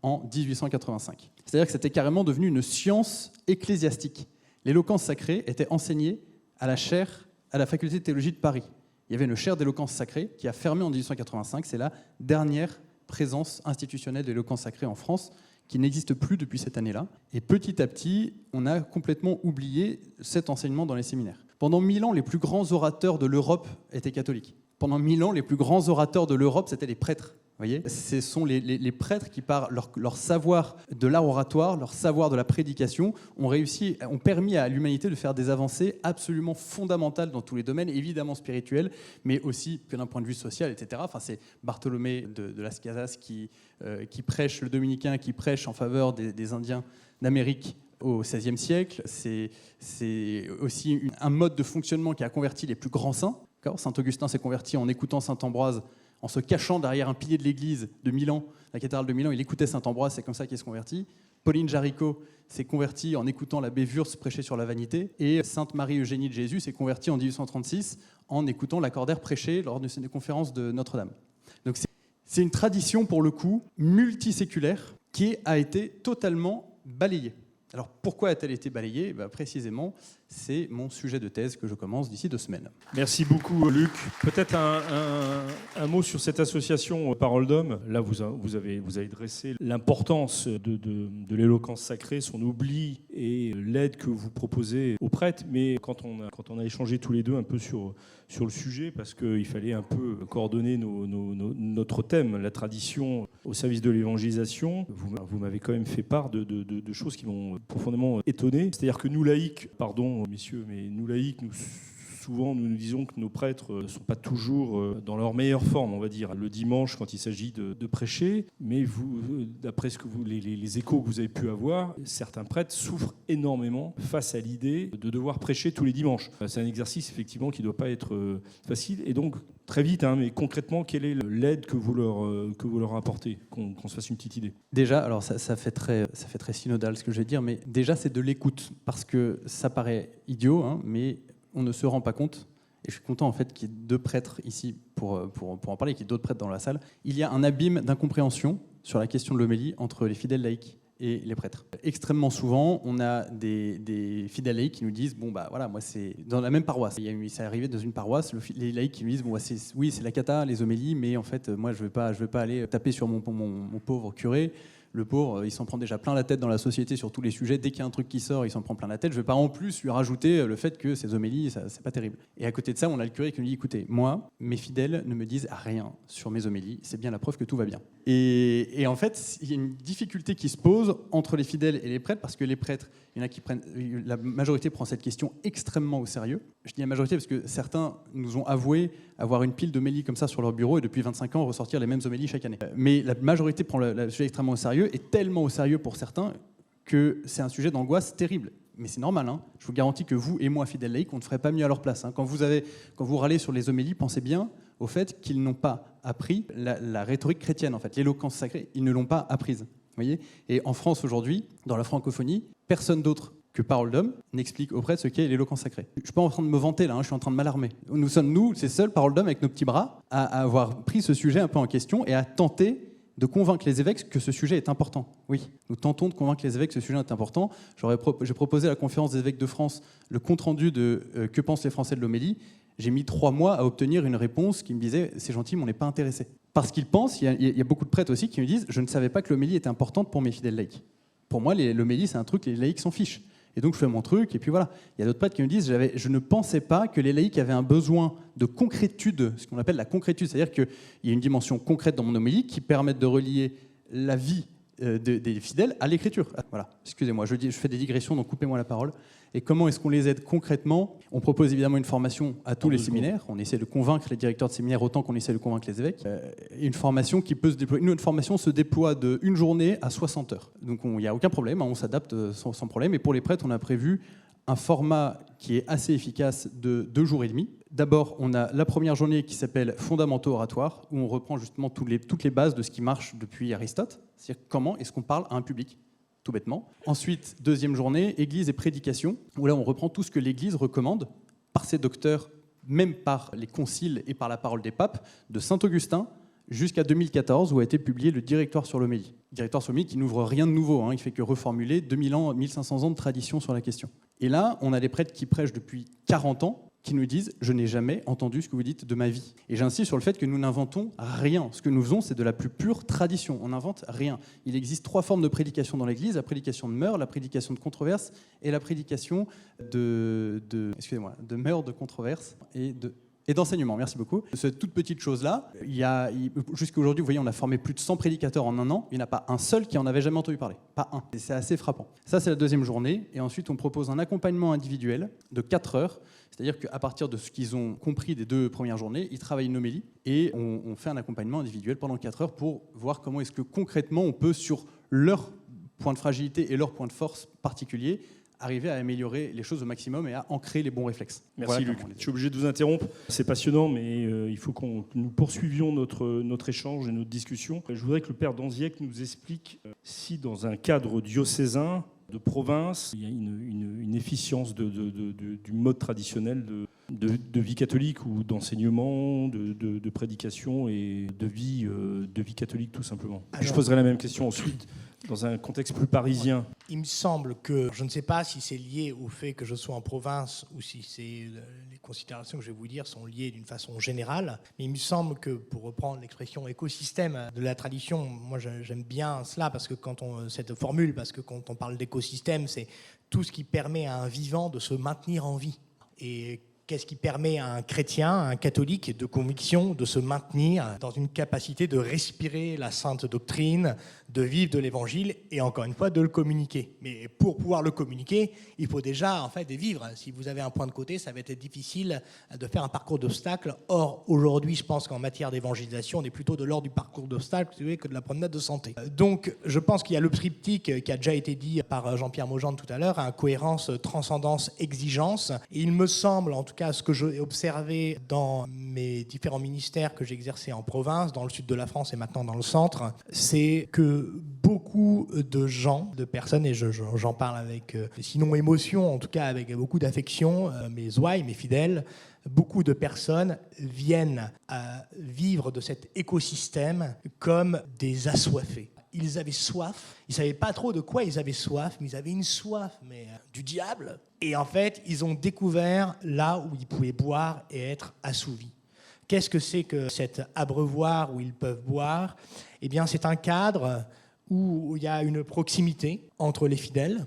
en 1885. C'est-à-dire que c'était carrément devenu une science ecclésiastique. L'éloquence sacrée était enseignée à la faculté de théologie de Paris. Il y avait une chaire d'éloquence sacrée qui a fermé en 1885. C'est la dernière présence institutionnelle de l'éloquence sacrée en France, qui n'existe plus depuis cette année-là. Et petit à petit, on a complètement oublié cet enseignement dans les séminaires. Pendant 1000 ans, les plus grands orateurs de l'Europe étaient catholiques. Pendant 1000 ans, les plus grands orateurs de l'Europe, c'était les prêtres. Voyez, ce sont les prêtres qui, par leur savoir de l'art oratoire, leur savoir de la prédication, ont permis à l'humanité de faire des avancées absolument fondamentales dans tous les domaines, évidemment spirituels, mais aussi d'un point de vue social, etc. Enfin, c'est Bartholomé de Las Casas qui prêche, le dominicain, qui prêche en faveur des Indiens d'Amérique au XVIe siècle. C'est aussi un mode de fonctionnement qui a converti les plus grands saints. Saint Augustin s'est converti en écoutant Saint Ambroise, en se cachant derrière un pilier de l'église de Milan, la cathédrale de Milan. Il écoutait Saint Ambroise, c'est comme ça qu'il s'est converti. Pauline Jaricot s'est convertie en écoutant l'abbé Wurtz prêcher sur la vanité. Et Sainte Marie-Eugénie de Jésus s'est convertie en 1836 en écoutant Lacordaire prêcher lors des conférences de Notre-Dame. Donc c'est une tradition, pour le coup, multiséculaire qui a été totalement balayée. Alors pourquoi a-t-elle été balayée ? Précisément, c'est mon sujet de thèse que je commence d'ici 2 semaines. Merci beaucoup, Luc. Peut-être un mot sur cette association Parole d'Homme. Là, vous avez dressé l'importance de l'éloquence sacrée, son oubli et l'aide que vous proposez aux prêtres. Mais quand on a échangé tous les deux un peu sur le sujet, parce qu'il fallait un peu coordonner notre thème, la tradition au service de l'évangélisation, vous m'avez quand même fait part de choses qui m'ont profondément étonné. C'est-à-dire que nous laïcs, pardon messieurs, mais nous laïcs, souvent nous disons que nos prêtres ne sont pas toujours dans leur meilleure forme, on va dire, le dimanche quand il s'agit de prêcher. Mais vous, d'après les échos que vous avez pu avoir, certains prêtres souffrent énormément face à l'idée de devoir prêcher tous les dimanches. C'est un exercice effectivement qui ne doit pas être facile. Et donc, très vite, mais concrètement, quelle est l'aide que vous leur apportez, qu'on se fasse une petite idée? Déjà, alors ça fait très synodal ce que je vais dire, mais déjà c'est de l'écoute, parce que ça paraît idiot, mais on ne se rend pas compte, et je suis content en fait qu'il y ait 2 prêtres ici pour en parler, qu'il y ait d'autres prêtres dans la salle. Il y a un abîme d'incompréhension sur la question de l'homélie entre les fidèles laïcs et les prêtres. Extrêmement souvent, on a des fidèles laïcs qui nous disent voilà, moi c'est dans la même paroisse. C'est arrivé dans une paroisse, les laïcs qui nous disent c'est la cata, les homélies, mais en fait moi je vais pas aller taper sur mon pauvre curé. Le pauvre, il s'en prend déjà plein la tête dans la société sur tous les sujets. Dès qu'il y a un truc qui sort, il s'en prend plein la tête. Je ne vais pas en plus lui rajouter le fait que ces homélies, c'est pas terrible. Et à côté de ça, on a le curé qui nous dit écoutez, moi, mes fidèles ne me disent rien sur mes homélies. C'est bien la preuve que tout va bien. Et en fait, il y a une difficulté qui se pose entre les fidèles et les prêtres, parce que les prêtres, la majorité prend cette question extrêmement au sérieux. Je dis la majorité parce que certains nous ont avoué avoir une pile d'homélies comme ça sur leur bureau et depuis 25 ans ressortir les mêmes homélies chaque année. Mais la majorité prend le sujet extrêmement au sérieux, et tellement au sérieux pour certains que c'est un sujet d'angoisse terrible. Mais c'est normal, je vous garantis que vous et moi, fidèles laïcs, on ne ferait pas mieux à leur place. Quand vous râlez sur les homélies, pensez bien au fait qu'ils n'ont pas appris la rhétorique chrétienne, en fait, l'éloquence sacrée, ils ne l'ont pas apprise. Voyez. Et en France aujourd'hui, dans la francophonie, personne d'autre que Parole d'Homme n'explique aux prêtres ce qu'est l'éloquence sacrée. Je ne suis pas en train de me vanter là, je suis en train de m'alarmer. Nous sommes, ces seuls Parole d'Homme avec nos petits bras, à avoir pris ce sujet un peu en question et à tenter de convaincre les évêques que ce sujet est important. Oui, nous tentons de convaincre les évêques que ce sujet est important. J'ai proposé à la conférence des évêques de France le compte-rendu de que pensent les Français de l'homélie. J'ai mis 3 mois à obtenir une réponse qui me disait « c'est gentil, mais on n'est pas intéressé ». Parce qu'ils pensent, il y a beaucoup de prêtres aussi qui me disent « je ne savais pas que l'homélie était importante pour mes fidèles laïcs ». Pour moi, l'homélie, c'est un truc, les laïcs s'en fichent. Et donc je fais mon truc, et puis voilà. Il y a d'autres prêtres qui me disent je ne pensais pas que les laïcs avaient un besoin de concrétude, ce qu'on appelle la concrétude, c'est-à-dire qu'il y a une dimension concrète dans mon homélie qui permette de relier la vie des fidèles à l'écriture. Voilà, excusez-moi, je fais des digressions, donc coupez-moi la parole. Et comment est-ce qu'on les aide concrètement ? On propose évidemment une formation à tous les séminaires. On essaie de convaincre les directeurs de séminaires autant qu'on essaie de convaincre les évêques. Une formation qui peut se déployer. Une formation se déploie d'une journée à 60 heures. Donc il n'y a aucun problème, on s'adapte sans problème. Et pour les prêtres, on a prévu un format qui est assez efficace de 2 jours et demi. D'abord, on a la première journée qui s'appelle Fondamentaux oratoires, où on reprend justement toutes les bases de ce qui marche depuis Aristote. C'est-à-dire comment est-ce qu'on parle à un public, tout bêtement. Ensuite, deuxième journée, Église et prédication, où là on reprend tout ce que l'Église recommande par ses docteurs, même par les conciles et par la parole des papes, de Saint Augustin jusqu'à 2014, où a été publié le Directoire sur l'homélie. Directoire sur l'homélie qui n'ouvre rien de nouveau, il ne fait que reformuler 2000 ans, 1500 ans de tradition sur la question. Et là, on a des prêtres qui prêchent depuis 40 ans, qui nous disent « je n'ai jamais entendu ce que vous dites de ma vie ». Et j'insiste sur le fait que nous n'inventons rien. Ce que nous faisons, c'est de la plus pure tradition. On n'invente rien. Il existe 3 formes de prédication dans l'Église, la prédication de mœurs, la prédication de controverse et la prédication de mœurs, de controverse et Et d'enseignement, merci beaucoup. Cette toute petite chose-là, jusqu'à aujourd'hui, vous voyez, on a formé plus de 100 prédicateurs en un an. Il n'y en a pas un seul qui en avait jamais entendu parler. Pas un. Et c'est assez frappant. Ça, c'est la deuxième journée. Et ensuite, on propose un accompagnement individuel de 4 heures. C'est-à-dire qu'à partir de ce qu'ils ont compris des 2 premières journées, ils travaillent une homélie et on fait un accompagnement individuel pendant 4 heures pour voir comment est-ce que concrètement on peut, sur leur point de fragilité et leur point de force particulier, arriver à améliorer les choses au maximum et à ancrer les bons réflexes. Merci Luc. Je suis obligé de vous interrompre. C'est passionnant, mais il faut que nous poursuivions notre échange et notre discussion. Je voudrais que le père Danziec nous explique si dans un cadre diocésain, de province, il y a une efficience du mode traditionnel de vie catholique ou d'enseignement, de prédication et de vie catholique tout simplement. Alors, je poserai la même question ensuite dans un contexte plus parisien. Il me semble que, je ne sais pas si c'est lié au fait que je sois en province ou si les considérations que je vais vous dire sont liées d'une façon générale, mais il me semble que, pour reprendre l'expression écosystème de la tradition, moi j'aime bien cela parce que cette formule, parce que quand on parle d'écosystème, c'est tout ce qui permet à un vivant de se maintenir en vie. Et qu'est-ce qui permet à un chrétien, à un catholique de conviction de se maintenir dans une capacité de respirer la sainte doctrine, de vivre de l'évangile et encore une fois de le communiquer. Mais pour pouvoir le communiquer, il faut déjà en fait vivre. Si vous avez un point de côté, ça va être difficile de faire un parcours d'obstacles. Or, aujourd'hui, je pense qu'en matière d'évangélisation, on est plutôt de l'ordre du parcours d'obstacles que de la promenade de santé. Donc, je pense qu'il y a le triptyque qui a déjà été dit par Jean-Pierre Maugendre tout à l'heure, cohérence, transcendance, exigence. Et il me semble, en tout cas, ce que j'ai observé dans mes différents ministères que j'ai exercés en province, dans le sud de la France et maintenant dans le centre, c'est que beaucoup de gens, de personnes, et j'en parle avec, sinon émotion, en tout cas avec beaucoup d'affection, mes ouailles, mes fidèles, beaucoup de personnes viennent à vivre de cet écosystème comme des assoiffés. Ils avaient soif, ils ne savaient pas trop de quoi ils avaient soif, mais ils avaient une soif du diable. Et en fait, ils ont découvert là où ils pouvaient boire et être assouvis. Qu'est-ce que c'est que cet abreuvoir où ils peuvent boire ? Eh bien, c'est un cadre où il y a une proximité entre les fidèles,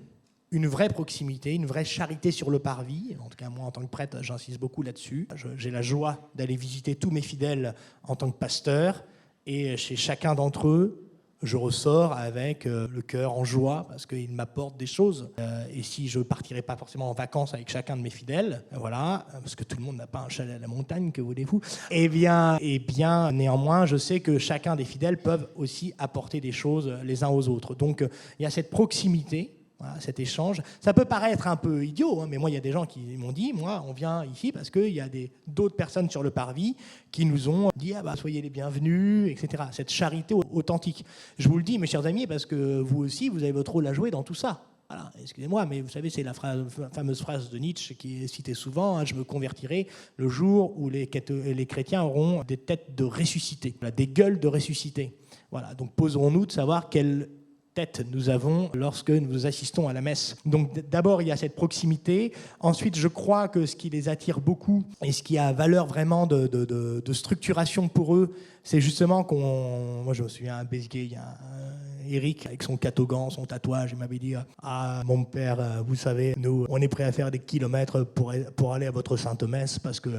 une vraie proximité, une vraie charité sur le parvis. En tout cas, moi, en tant que prêtre, j'insiste beaucoup là-dessus. J'ai la joie d'aller visiter tous mes fidèles en tant que pasteur. Et chez chacun d'entre eux, je ressors avec le cœur en joie parce qu'ils m'apportent des choses. Et si je ne partirais pas forcément en vacances avec chacun de mes fidèles, voilà, parce que tout le monde n'a pas un chalet à la montagne, que voulez-vous, eh bien, néanmoins, je sais que chacun des fidèles peuvent aussi apporter des choses les uns aux autres. Donc, il y a cette proximité. Voilà, cet échange. Ça peut paraître un peu idiot, mais moi, il y a des gens qui m'ont dit, moi, on vient ici parce qu'il y a d'autres personnes sur le parvis qui nous ont dit, soyez les bienvenus, etc. Cette charité authentique. Je vous le dis, mes chers amis, parce que vous aussi, vous avez votre rôle à jouer dans tout ça. Voilà, excusez-moi, mais vous savez, c'est la fameuse phrase de Nietzsche qui est citée souvent, je me convertirai le jour où les chrétiens auront des têtes de ressuscités, des gueules de ressuscités. Voilà, donc poserons-nous de savoir quelle tête nous avons lorsque nous assistons à la messe. Donc d'abord, il y a cette proximité. Ensuite, je crois que ce qui les attire beaucoup et ce qui a valeur vraiment de structuration pour eux, c'est justement moi je me souviens à Béziers, il y a Eric avec son catogan, son tatouage, il m'avait dit « Ah, mon père, vous savez, nous, on est prêt à faire des kilomètres pour aller à votre sainte messe parce que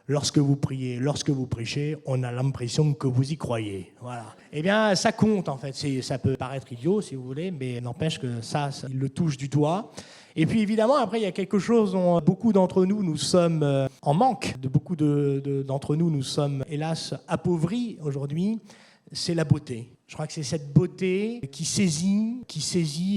lorsque vous priez, lorsque vous prêchez, on a l'impression que vous y croyez. » Voilà. Eh bien, ça compte, en fait. Ça peut paraître idiot, si vous voulez, mais n'empêche que ça, il le touche du doigt. Et puis, évidemment, après, il y a quelque chose dont beaucoup d'entre nous sommes en manque. Beaucoup d'entre nous sommes, hélas, appauvris aujourd'hui. C'est la beauté. Je crois que c'est cette beauté qui saisit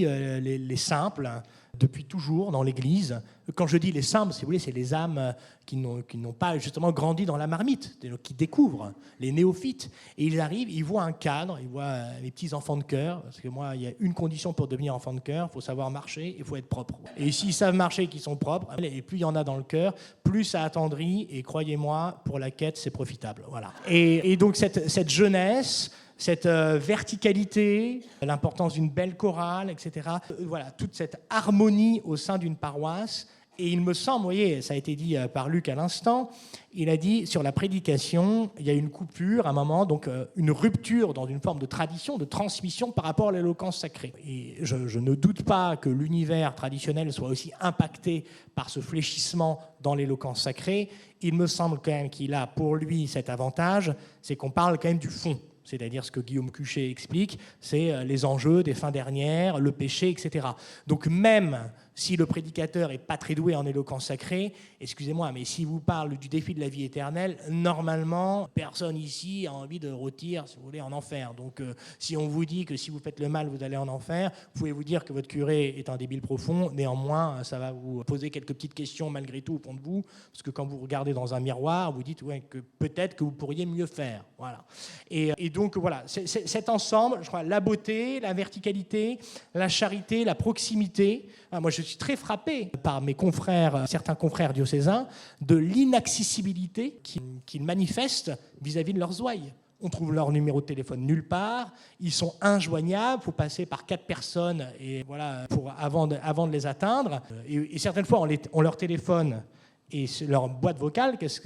les simples depuis toujours dans l'Église. Quand je dis les simples, si vous voulez, c'est les âmes qui n'ont pas justement grandi dans la marmite, qui découvrent, les néophytes. Et ils arrivent, ils voient un cadre, ils voient les petits enfants de cœur, parce que moi, il y a une condition pour devenir enfant de cœur, il faut savoir marcher, il faut être propre. Et s'ils savent marcher et qu'ils sont propres, et plus il y en a dans le cœur, plus ça attendrit, et croyez-moi, pour la quête, c'est profitable. Voilà. Et donc cette jeunesse, cette verticalité, l'importance d'une belle chorale, etc. Voilà, toute cette harmonie au sein d'une paroisse Et il me semble, vous voyez, ça a été dit par Luc à l'instant, il a dit sur la prédication, il y a une coupure à un moment, donc une rupture dans une forme de tradition, de transmission par rapport à l'éloquence sacrée. Et je ne doute pas que l'univers traditionnel soit aussi impacté par ce fléchissement dans l'éloquence sacrée. Il me semble quand même qu'il a pour lui cet avantage, c'est qu'on parle quand même du fond. C'est-à-dire ce que Guillaume Cuchet explique, c'est les enjeux des fins dernières, le péché, etc. Donc même si le prédicateur n'est pas très doué en éloquence sacrée, excusez-moi, mais s'il vous parle du défi de la vie éternelle, normalement, personne ici a envie de rôtir, si vous voulez, en enfer. Donc si on vous dit que si vous faites le mal, vous allez en enfer, vous pouvez vous dire que votre curé est un débile profond, néanmoins, ça va vous poser quelques petites questions malgré tout au fond de vous, parce que quand vous regardez dans un miroir, vous dites ouais, que peut-être que vous pourriez mieux faire. Voilà. Et donc voilà, cet ensemble, je crois, la beauté, la verticalité, la charité, la proximité. Moi, je suis très frappé par mes confrères, certains confrères diocésains, de l'inaccessibilité qu'ils manifestent vis-à-vis de leurs ouailles. On trouve leur numéro de téléphone nulle part, ils sont injoignables, il faut passer par 4 personnes et voilà, avant de les atteindre. Et certaines fois, on leur téléphone. Et leur boîte vocale, qu'est-ce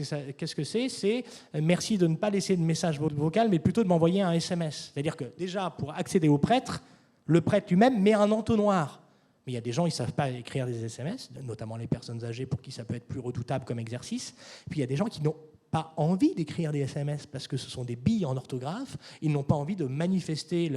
que c'est ? C'est merci de ne pas laisser de message vocal, mais plutôt de m'envoyer un SMS. C'est-à-dire que déjà, pour accéder au prêtre, le prêtre lui-même met un entonnoir. Mais il y a des gens, ils ne savent pas écrire des SMS, notamment les personnes âgées pour qui ça peut être plus redoutable comme exercice. Puis il y a des gens qui n'ont pas envie d'écrire des SMS parce que ce sont des billes en orthographe. Ils n'ont pas envie de manifester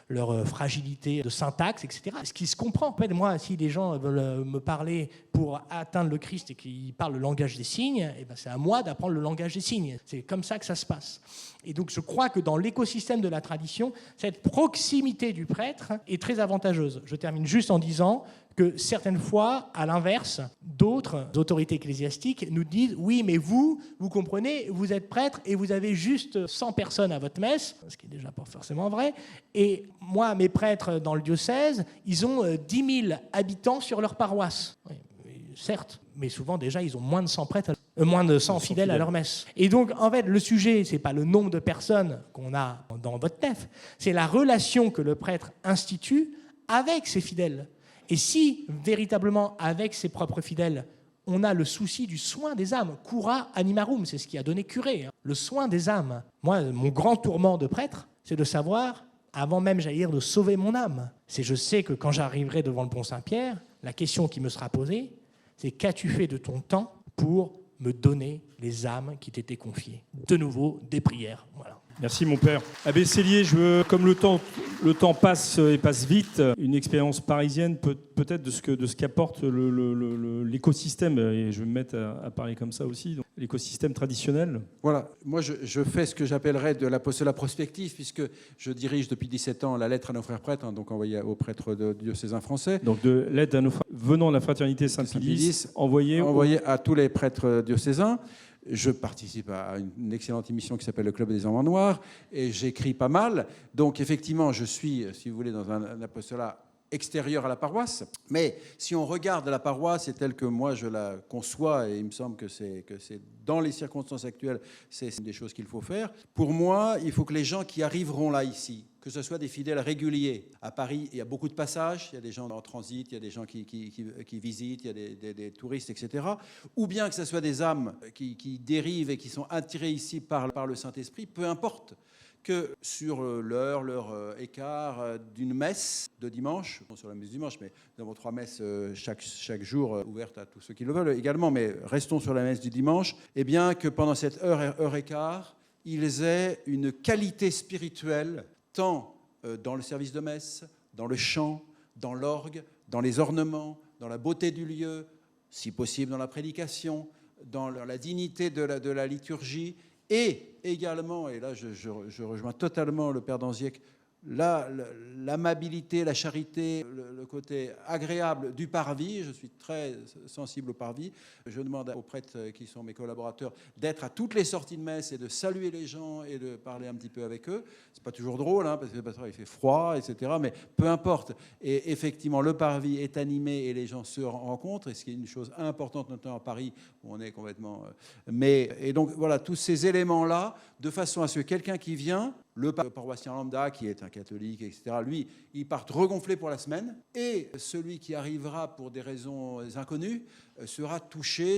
leur fragilité de syntaxe, etc. Ce qui se comprend. En fait, moi, si les gens veulent me parler pour atteindre le Christ et qu'ils parlent le langage des signes, eh ben c'est à moi d'apprendre le langage des signes. C'est comme ça que ça se passe. Et donc, je crois que dans l'écosystème de la tradition, cette proximité du prêtre est très avantageuse. Je termine juste en disant que certaines fois, à l'inverse, d'autres autorités ecclésiastiques nous disent « Oui, mais vous comprenez, vous êtes prêtre et vous avez juste 100 personnes à votre messe », ce qui n'est déjà pas forcément vrai. Et moi, mes prêtres dans le diocèse, ils ont 10 000 habitants sur leur paroisse. Oui, certes, mais souvent déjà, ils ont moins de 100 prêtres, moins de 100 fidèles à leur messe. Et donc, en fait, le sujet, c'est pas le nombre de personnes qu'on a dans votre nef, c'est la relation que le prêtre institue avec ses fidèles. Et si, véritablement, avec ses propres fidèles, on a le souci du soin des âmes, cura animarum, c'est ce qui a donné curé, le soin des âmes. Moi, mon grand tourment de prêtre, c'est de savoir, avant même, j'allais dire, de sauver mon âme. C'est je sais que quand j'arriverai devant le pont Saint-Pierre, la question qui me sera posée, c'est qu'as-tu fait de ton temps pour me donner les âmes qui t'étaient confiées ? De nouveau, des prières, voilà. Merci mon père. Abbé Sellier, comme le temps passe et passe vite, une expérience parisienne peut-être de ce qu'apporte l'écosystème, et je vais me mettre à parler comme ça aussi, donc, l'écosystème traditionnel. Voilà, moi je fais ce que j'appellerais de l'apostolat prospectif, puisque je dirige depuis 17 ans la lettre à nos frères prêtres, donc envoyée aux prêtres diocésains français. Donc de lettre à nos frères venant de la fraternité Saint-Pilice, envoyée à tous les prêtres diocésains. Je participe à une excellente émission qui s'appelle Le Club des Enfants Noirs et j'écris pas mal. Donc effectivement, je suis, si vous voulez, dans un apostolat extérieur à la paroisse. Mais si on regarde la paroisse et telle que moi je la conçois, et il me semble que c'est dans les circonstances actuelles, c'est des choses qu'il faut faire. Pour moi, il faut que les gens qui arriveront là, ici, que ce soit des fidèles réguliers. À Paris, il y a beaucoup de passages, il y a des gens en transit, il y a des gens qui visitent, il y a des touristes, etc. Ou bien que ce soit des âmes qui dérivent et qui sont attirées ici par le Saint-Esprit, peu importe. Que sur l'heure écart d'une messe de dimanche, non sur la messe du dimanche, mais nous avons 3 messes chaque jour ouvertes à tous ceux qui le veulent également, mais restons sur la messe du dimanche, eh bien que pendant cette heure écart, ils aient une qualité spirituelle, tant dans le service de messe, dans le chant, dans l'orgue, dans les ornements, dans la beauté du lieu, si possible dans la prédication, dans la dignité de la liturgie, et également, et là je rejoins totalement le Père d'Anziec, l'amabilité, la charité, le côté agréable du parvis. Je suis très sensible au parvis. Je demande aux prêtres qui sont mes collaborateurs d'être à toutes les sorties de messe et de saluer les gens et de parler un petit peu avec eux. C'est pas toujours drôle, parce que parfois il fait froid, etc. Mais peu importe. Et effectivement, le parvis est animé et les gens se rencontrent, et ce qui est une chose importante, notamment à Paris, où on est complètement... Et donc voilà, tous ces éléments-là, de façon à ce que quelqu'un qui vient Le paroissien lambda, qui est un catholique, etc., lui, ils partent regonflés pour la semaine. Et celui qui arrivera pour des raisons inconnues sera touché,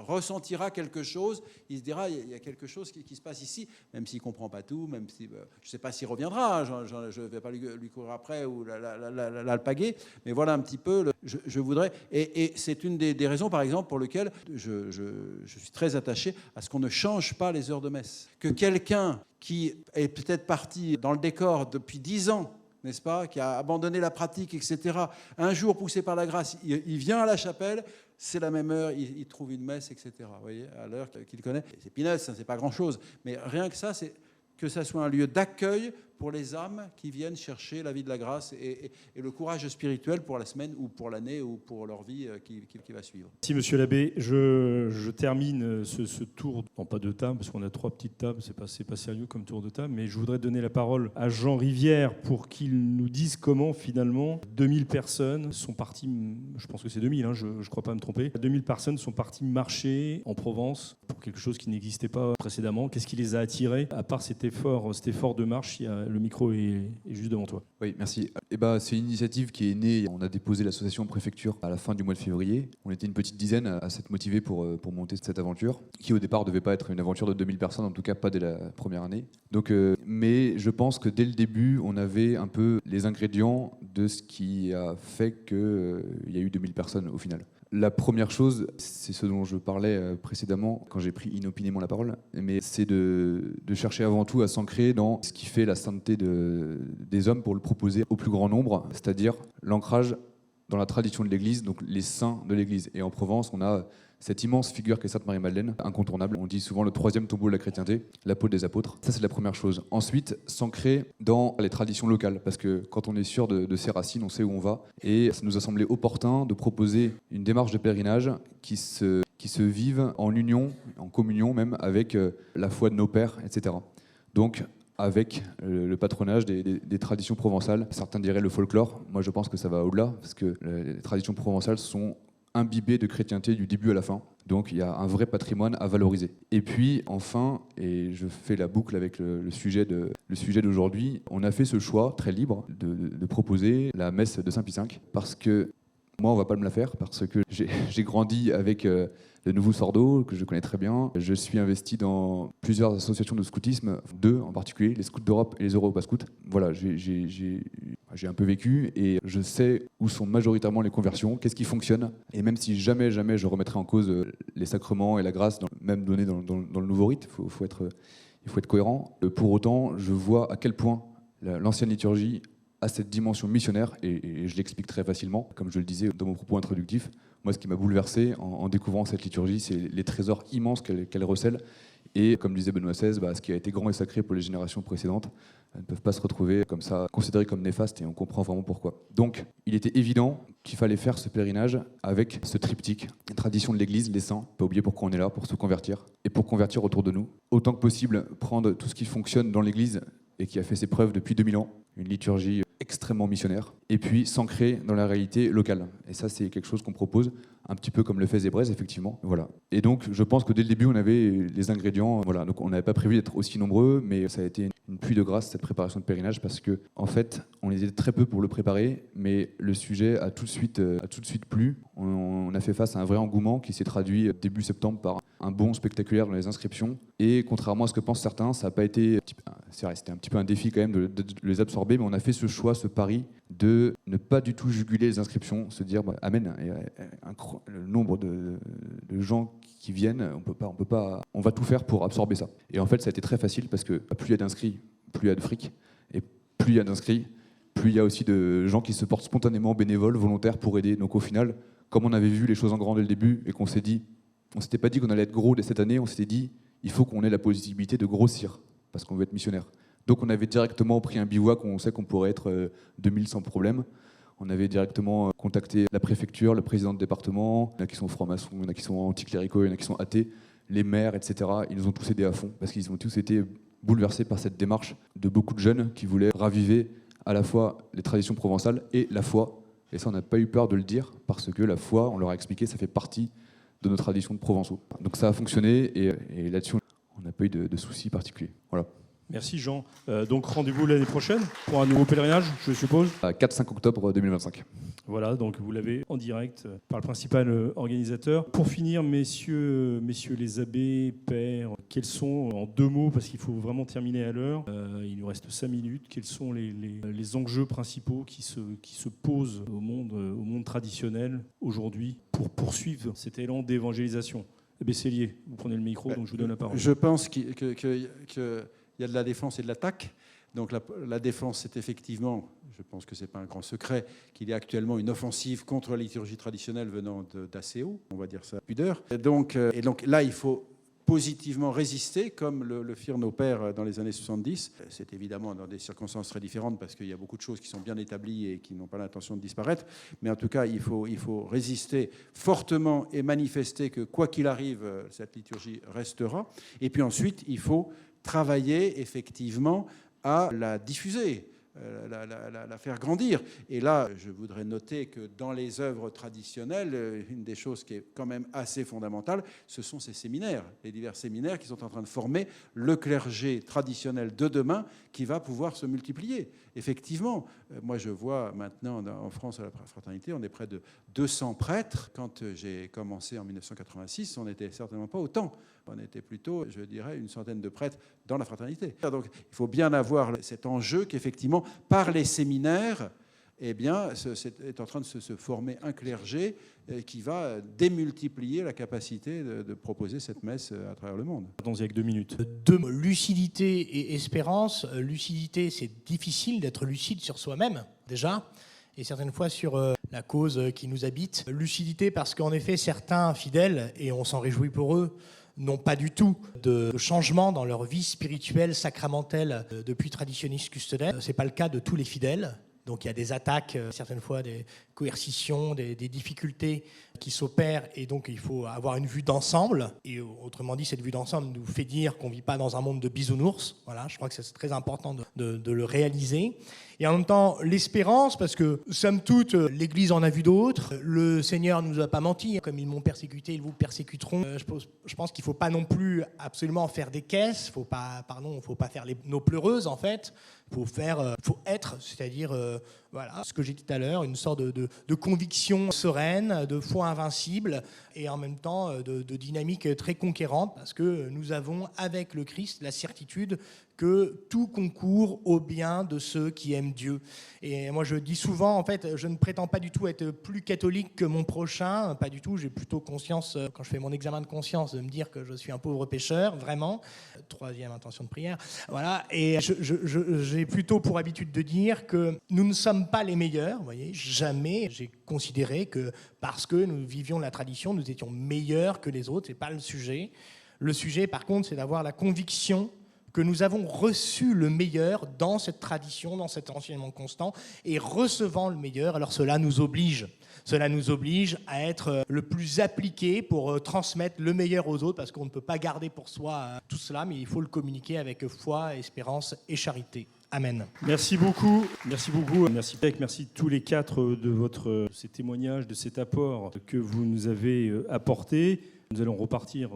ressentira quelque chose. Il se dira, il y a quelque chose qui se passe ici, même s'il ne comprend pas tout, même si, je ne sais pas s'il reviendra, je ne vais pas lui courir après ou l'alpaguer. Mais voilà un petit peu, je voudrais... Et c'est une des raisons, par exemple, pour lesquelles je suis très attaché à ce qu'on ne change pas les heures de messe. Que quelqu'un qui est peut-être parti dans le décor depuis 10 ans, n'est-ce pas, qui a abandonné la pratique, etc., un jour poussé par la grâce, il vient à la chapelle, c'est la même heure, il trouve une messe, etc., vous voyez, à l'heure qu'il connaît. C'est peanuts, ça, c'est pas grand-chose, mais rien que ça, c'est que ça soit un lieu d'accueil pour les âmes qui viennent chercher la vie de la grâce et le courage spirituel pour la semaine ou pour l'année ou pour leur vie qui va suivre. Merci Monsieur l'abbé. Je termine ce tour, non pas de table, parce qu'on a 3 petites tables, c'est pas sérieux comme tour de table, mais je voudrais donner la parole à Jean Rivière pour qu'il nous dise comment finalement 2000 personnes sont parties, je pense que c'est 2000, je ne crois pas me tromper, 2000 personnes sont parties marcher en Provence pour quelque chose qui n'existait pas précédemment. Qu'est-ce qui les a attirés? À part cet effort de marche, le micro est juste devant toi. Oui, merci. C'est une initiative qui est née. On a déposé l'association préfecture à la fin du mois de février. On était une petite dizaine à s'être motivés pour monter cette aventure, qui au départ ne devait pas être une aventure de 2000 personnes, en tout cas pas dès la première année. Donc, mais je pense que dès le début, on avait un peu les ingrédients de ce qui a fait qu'il y a eu 2000 personnes au final. La première chose, c'est ce dont je parlais précédemment quand j'ai pris inopinément la parole, mais c'est de chercher avant tout à s'ancrer dans ce qui fait la sainteté des hommes pour le proposer au plus grand nombre, c'est-à-dire l'ancrage dans la tradition de l'Église, donc les saints de l'Église. Et en Provence, on a cette immense figure qu'est Sainte Marie-Madeleine, incontournable. On dit souvent le 3e tombeau de la chrétienté, l'apôtre des apôtres. Ça, c'est la première chose. Ensuite, s'ancrer dans les traditions locales, parce que quand on est sûr de ses racines, on sait où on va. Et ça nous a semblé opportun de proposer une démarche de pèlerinage qui se vive en union, en communion même, avec la foi de nos pères, etc. Donc, avec le patronage des traditions provençales. Certains diraient le folklore. Moi, je pense que ça va au-delà, parce que les traditions provençales sont imbibé de chrétienté du début à la fin. Donc il y a un vrai patrimoine à valoriser. Et puis enfin, et je fais la boucle avec le sujet d'aujourd'hui, on a fait ce choix très libre de proposer la messe de Saint-Pie V, parce que moi, on ne va pas me la faire, parce que j'ai grandi avec le Nouveau Sordo, que je connais très bien. Je suis investi dans plusieurs associations de scoutisme, 2 en particulier, les Scouts d'Europe et les Europa Scouts. Voilà, j'ai un peu vécu et je sais où sont majoritairement les conversions, qu'est-ce qui fonctionne. Et même si jamais je remettrai en cause les sacrements et la grâce, même donnée dans le nouveau rite, il faut être cohérent. Pour autant, je vois à quel point l'ancienne liturgie a cette dimension missionnaire, et je l'explique très facilement, comme je le disais dans mon propos introductif. Moi, ce qui m'a bouleversé en découvrant cette liturgie, c'est les trésors immenses qu'elle recèle. Et comme disait Benoît XVI, ce qui a été grand et sacré pour les générations précédentes ne peuvent pas se retrouver comme ça, considérés comme néfastes, et on comprend vraiment pourquoi. Donc, il était évident qu'il fallait faire ce pèlerinage avec ce triptyque, la tradition de l'Église, les saints, pas oublier pourquoi on est là, pour se convertir, et pour convertir autour de nous. Autant que possible, prendre tout ce qui fonctionne dans l'Église et qui a fait ses preuves depuis 2000 ans, une liturgie extrêmement missionnaire, et puis s'ancrer dans la réalité locale. Et ça, c'est quelque chose qu'on propose, un petit peu comme le fait Zébrez, effectivement. Voilà. Et donc, je pense que dès le début, on avait les ingrédients. Voilà. Donc, on n'avait pas prévu d'être aussi nombreux, mais ça a été une pluie de grâce, cette préparation de pèlerinage, parce que, en fait, on était très peu pour le préparer, mais le sujet a tout de suite plu. On a fait face à un vrai engouement qui s'est traduit début septembre par un bond spectaculaire dans les inscriptions. Et contrairement à ce que pensent certains, ça n'a pas été... C'est vrai, c'était un petit peu un défi quand même de les absorber, mais on a fait ce choix, ce pari de ne pas du tout juguler les inscriptions, se dire amen, le nombre de gens qui viennent, on va tout faire pour absorber ça. Et en fait, ça a été très facile, parce que plus il y a d'inscrits, plus il y a de fric, et plus il y a d'inscrits, plus il y a aussi de gens qui se portent spontanément bénévoles, volontaires pour aider. Donc au final, comme on avait vu les choses en grand dès le début et qu'on s'était pas dit qu'on allait être gros dès cette année, on s'était dit il faut qu'on ait la possibilité de grossir parce qu'on veut être missionnaire. Donc on avait directement pris un bivouac où on sait qu'on pourrait être 2000 sans problème. On avait directement contacté la préfecture, le président de département. Il y en a qui sont francs-maçons, il y en a qui sont anticléricaux, il y en a qui sont athées, les maires, etc. Ils nous ont tous aidés à fond parce qu'ils ont tous été bouleversés par cette démarche de beaucoup de jeunes qui voulaient raviver à la fois les traditions provençales et la foi. Et ça, on n'a pas eu peur de le dire, parce que la foi, on leur a expliqué, ça fait partie de nos traditions de provençaux. Donc ça a fonctionné, et là-dessus, on n'a pas eu de soucis particuliers. Voilà. Merci Jean. Donc rendez-vous l'année prochaine pour un nouveau pèlerinage, je suppose. 4-5 octobre 2025. Voilà, donc vous l'avez en direct par le principal organisateur. Pour finir, messieurs les abbés, pères, quels sont, en 2 mots, parce qu'il faut vraiment terminer à l'heure, il nous reste 5 minutes, quels sont les enjeux principaux qui se posent au monde traditionnel aujourd'hui pour poursuivre cet élan d'évangélisation? Abbé Sellier, vous prenez le micro, donc je vous donne la parole. Je pense qu'il y a de la défense et de l'attaque. Donc la défense, c'est effectivement, je pense que ce n'est pas un grand secret, qu'il y a actuellement une offensive contre la liturgie traditionnelle venant d'ACO, on va dire ça à pudeur. Et donc là, il faut positivement résister, comme le firent nos pères dans les années 70. C'est évidemment dans des circonstances très différentes, parce qu'il y a beaucoup de choses qui sont bien établies et qui n'ont pas l'intention de disparaître. Mais en tout cas, il faut résister fortement et manifester que, quoi qu'il arrive, cette liturgie restera. Et puis ensuite, il faut travailler effectivement à la diffuser, la faire grandir. Et là, je voudrais noter que dans les œuvres traditionnelles, une des choses qui est quand même assez fondamentale, ce sont ces séminaires, les divers séminaires qui sont en train de former le clergé traditionnel de demain qui va pouvoir se multiplier. Effectivement, moi je vois maintenant en France à la fraternité, on est près de 200 prêtres. Quand j'ai commencé en 1986, on n'était certainement pas autant. On était plutôt, je dirais, une centaine de prêtres dans la fraternité. Donc il faut bien avoir cet enjeu qu'effectivement, par les séminaires, eh bien, est en train de se former un clergé qui va démultiplier la capacité de proposer cette messe à travers le monde. Attends-y avec 2 minutes. 2 mots, lucidité et espérance. Lucidité, c'est difficile d'être lucide sur soi-même, déjà, et certaines fois sur la cause qui nous habite. Lucidité parce qu'en effet, certains fidèles, et on s'en réjouit pour eux, n'ont pas du tout de changement dans leur vie spirituelle, sacramentelle depuis traditionniste custodaire. Ce n'est pas le cas de tous les fidèles. Donc il y a des attaques, certaines fois des coercitions, des difficultés qui s'opèrent, et donc il faut avoir une vue d'ensemble. Et autrement dit, cette vue d'ensemble nous fait dire qu'on ne vit pas dans un monde de bisounours. Voilà, je crois que c'est très important de le réaliser. Et en même temps, l'espérance, parce que, somme toute, l'Église en a vu d'autres. Le Seigneur ne nous a pas menti. Comme ils m'ont persécuté, ils vous persécuteront. Je pense qu'il ne faut pas non plus absolument faire des caisses. Il ne faut pas faire nos pleureuses, en fait. Il faut être, c'est-à-dire, voilà, ce que j'ai dit tout à l'heure, une sorte de conviction sereine, de foi invincible, et en même temps de dynamique très conquérante, parce que nous avons, avec le Christ, la certitude que tout concourt au bien de ceux qui aiment Dieu. Et moi, je dis souvent, en fait, je ne prétends pas du tout être plus catholique que mon prochain, pas du tout. J'ai plutôt conscience, quand je fais mon examen de conscience, de me dire que je suis un pauvre pécheur, vraiment. 3e intention de prière. Voilà. Et j'ai plutôt pour habitude de dire que nous ne sommes pas les meilleurs, vous voyez. Jamais j'ai considéré que parce que nous vivions la tradition, nous étions meilleurs que les autres. C'est pas le sujet. Le sujet, par contre, c'est d'avoir la conviction que nous avons reçu le meilleur dans cette tradition, dans cet enseignement constant, et recevant le meilleur, alors cela nous oblige à être le plus appliqué pour transmettre le meilleur aux autres, parce qu'on ne peut pas garder pour soi tout cela, mais il faut le communiquer avec foi, espérance et charité. Amen. Merci beaucoup. Merci beaucoup. Merci Pec. Merci tous les 4 de ces témoignages, de cet apport que vous nous avez apporté. Nous allons repartir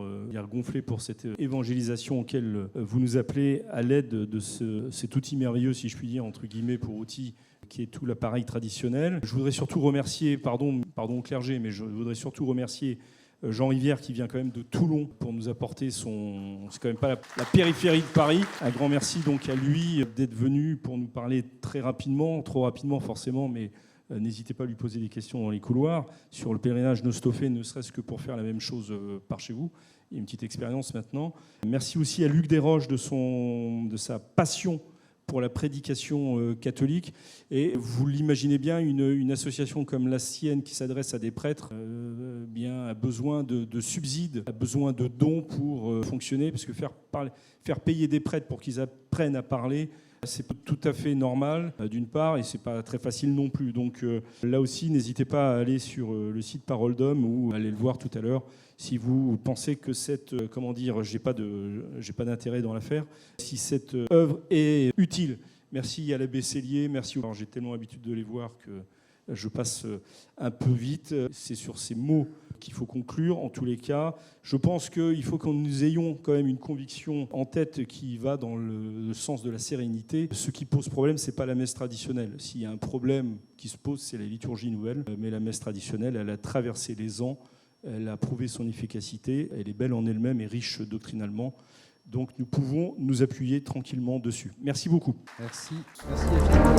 gonflés pour cette évangélisation auquel vous nous appelez à l'aide de cet outil merveilleux, si je puis dire, entre guillemets, pour outil, qui est tout l'appareil traditionnel. Je voudrais surtout remercier, pardon au clergé, mais je voudrais surtout remercier Jean Rivière qui vient quand même de Toulon pour nous apporter c'est quand même pas la périphérie de Paris. Un grand merci donc à lui d'être venu pour nous parler très rapidement, trop rapidement forcément, mais n'hésitez pas à lui poser des questions dans les couloirs sur le pèlerinage Nostophet, ne serait-ce que pour faire la même chose par chez vous. Il y a une petite expérience maintenant. Merci aussi à Luc Desroches de sa passion pour la prédication catholique. Et vous l'imaginez bien, une association comme la sienne qui s'adresse à des prêtres a besoin de subsides, a besoin de dons pour fonctionner, parce que faire payer des prêtres pour qu'ils apprennent à parler, c'est tout à fait normal, d'une part, et c'est pas très facile non plus. Donc là aussi, n'hésitez pas à aller sur le site Parole d'Homme ou aller le voir tout à l'heure si vous pensez que cette, j'ai pas d'intérêt dans l'affaire, si cette œuvre est utile. Merci à l'abbé Sellier, merci. Alors, j'ai tellement l'habitude de les voir que je passe un peu vite. C'est sur ces mots qu'il faut conclure. En tous les cas, je pense qu'il faut que nous ayons quand même une conviction en tête qui va dans le sens de la sérénité. Ce qui pose problème, ce n'est pas la messe traditionnelle. S'il y a un problème qui se pose, c'est la liturgie nouvelle. Mais la messe traditionnelle, elle a traversé les ans, elle a prouvé son efficacité, elle est belle en elle-même et riche doctrinalement. Donc nous pouvons nous appuyer tranquillement dessus. Merci beaucoup. Merci. Merci.